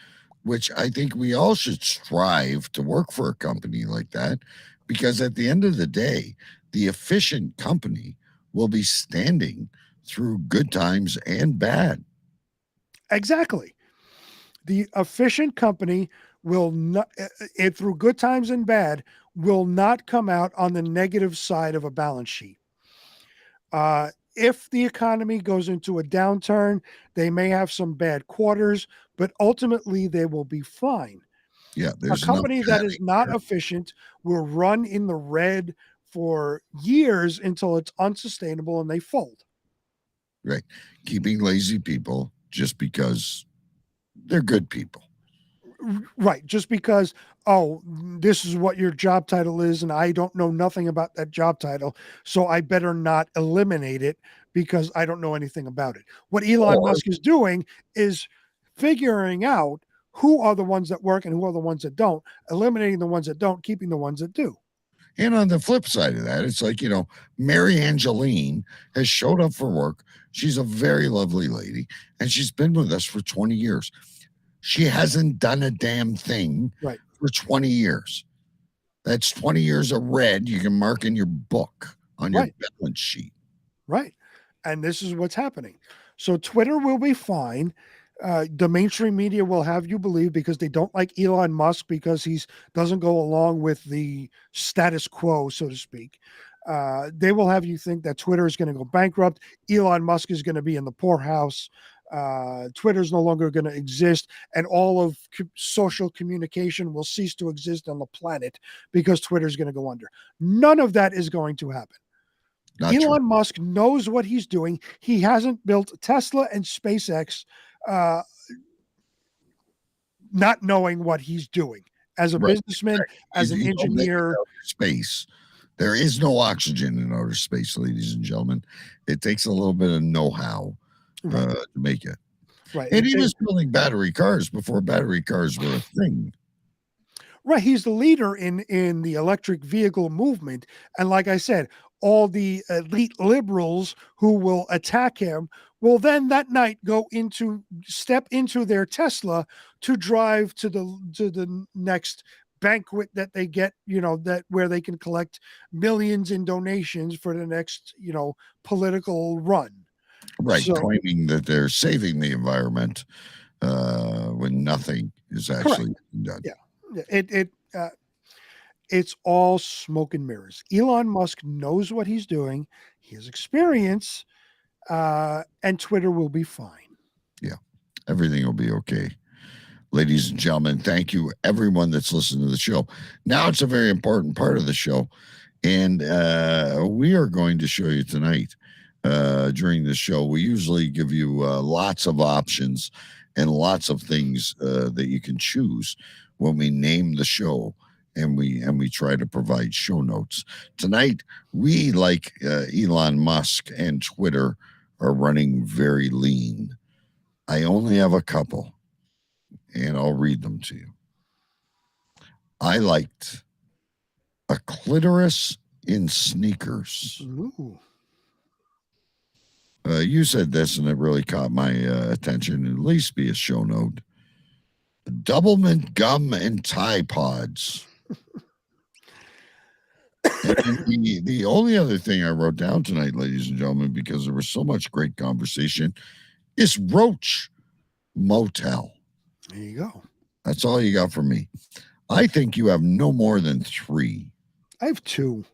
which I think we all should strive to work for a company like that, because at the end of the day, the efficient company will be standing through good times and bad. Exactly. The efficient company will not, through good times and bad, will not come out on the negative side of a balance sheet. If the economy goes into a downturn, they may have some bad quarters, but ultimately they will be fine. Yeah, a company that is not efficient will run in the red for years until it's unsustainable and they fold. Right. Keeping lazy people just because they're good people. Right. Just because, this is what your job title is, and I don't know nothing about that job title, so I better not eliminate it because I don't know anything about it. What Elon Musk is doing is figuring out who are the ones that work and who are the ones that don't, eliminating the ones that don't, keeping the ones that do. And on the flip side of that, it's like, Mary Angeline has showed up for work. She's a very lovely lady, and she's been with us for 20 years. She hasn't done a damn thing for 20 years. That's 20 years of red you can mark in your book on your balance sheet. Right. And this is what's happening. So Twitter will be fine. The mainstream media will have you believe because they don't like Elon Musk because he doesn't go along with the status quo, so to speak. They will have you think that Twitter is going to go bankrupt. Elon Musk is going to be in the poorhouse. Twitter's no longer going to exist, and all of social communication will cease to exist on the planet because Twitter's going to go under. None of that is going to happen. Elon Musk knows what he's doing. He hasn't built Tesla and SpaceX not knowing what he's doing. As a businessman, as an engineer. Space. There is no oxygen in outer space, ladies and gentlemen. It takes a little bit of know-how to make it. Right. And he was building battery cars before battery cars were a thing. Right. He's the leader in the electric vehicle movement. And like I said, all the elite liberals who will attack him will then that night step into their Tesla to drive to the next banquet that they get, that where they can collect millions in donations for the next, political run. Right. So, claiming that they're saving the environment when nothing is actually done. Yeah. It's all smoke and mirrors. Elon Musk knows what he's doing. He has experience, and Twitter will be fine. Yeah. Everything will be okay. Ladies and gentlemen, thank you, everyone that's listening to the show. Now it's a very important part of the show, and we are going to show you tonight during the show. We usually give you lots of options and lots of things that you can choose when we name the show, and we try to provide show notes. Tonight, we, like Elon Musk and Twitter, are running very lean. I only have a couple, and I'll read them to you. I liked a clitoris in sneakers. Ooh. You said this, and it really caught my attention. At least be a show note. Doublemint gum and Tide Pods. And the only other thing I wrote down tonight, ladies and gentlemen, because there was so much great conversation, is Roach Motel. There you go. That's all you got from me. I think you have no more than 3. I have 2.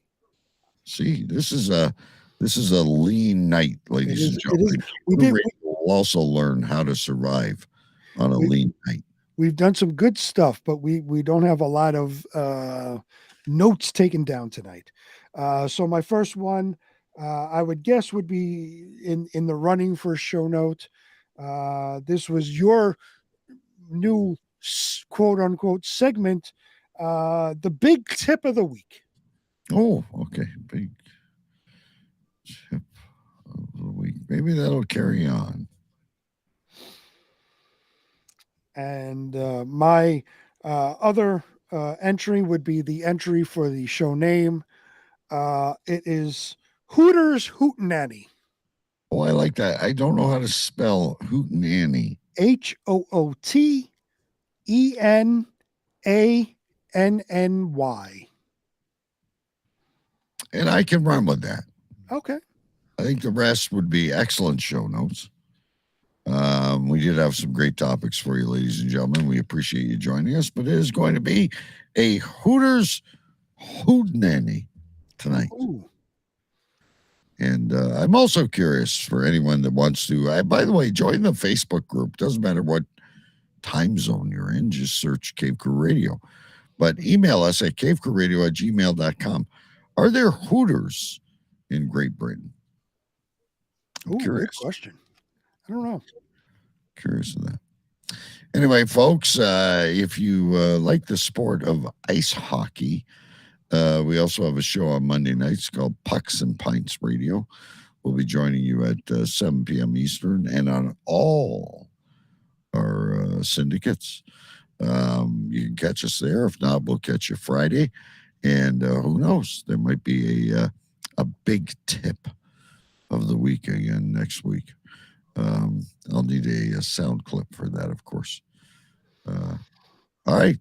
See, this is a lean night, ladies and gentlemen. We'll also learn how to survive on a lean night. We've done some good stuff, but we don't have a lot of notes taken down tonight. So my first one, I would guess, would be in the running for a show note. This was your new quote unquote segment, the big tip of the week. Oh, okay. Big tip of the week. Maybe that'll carry on. And my other entry would be the entry for the show name. It is Hooters Hootenanny. Oh, I like that. I don't know how to spell Hootenanny. HOOTENANNY. And I can run with that. Okay. I think the rest would be excellent show notes. We did have some great topics for you, ladies and gentlemen. We appreciate you joining us, but it is going to be a Hooters Hootenanny tonight. Ooh. And I'm also curious for anyone that wants to, by the way, join the Facebook group. Doesn't matter what time zone you're in, just search Cave Crew Radio. But email us at cavecrewradio@gmail.com. Are there Hooters in Great Britain? Ooh, good question. I don't know. Curious of that. Anyway, folks, if you like the sport of ice hockey, we also have a show on Monday nights called Pucks and Pints Radio. We'll be joining you at 7 p.m. Eastern and on all our syndicates. You can catch us there. If not, we'll catch you Friday. And who knows? There might be a big tip of the week again next week. I'll need a sound clip for that, of course. All right.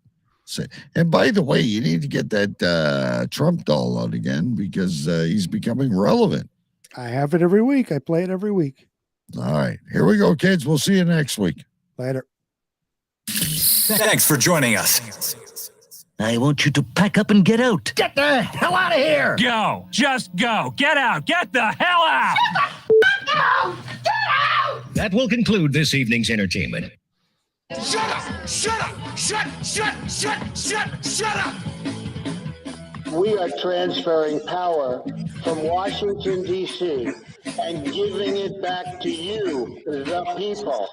And by the way, you need to get that Trump doll out again because he's becoming relevant. I have it every week. I play it every week. All right. Here we go, kids. We'll see you next week. Later. Thanks for joining us. I want you to pack up and get out. Get the hell out of here. Go. Just go. Get out. Get the hell out. Get out! Get out! That will conclude this evening's entertainment. Shut up! Shut up! Shut up! We are transferring power from Washington, D.C., and giving it back to you, the people.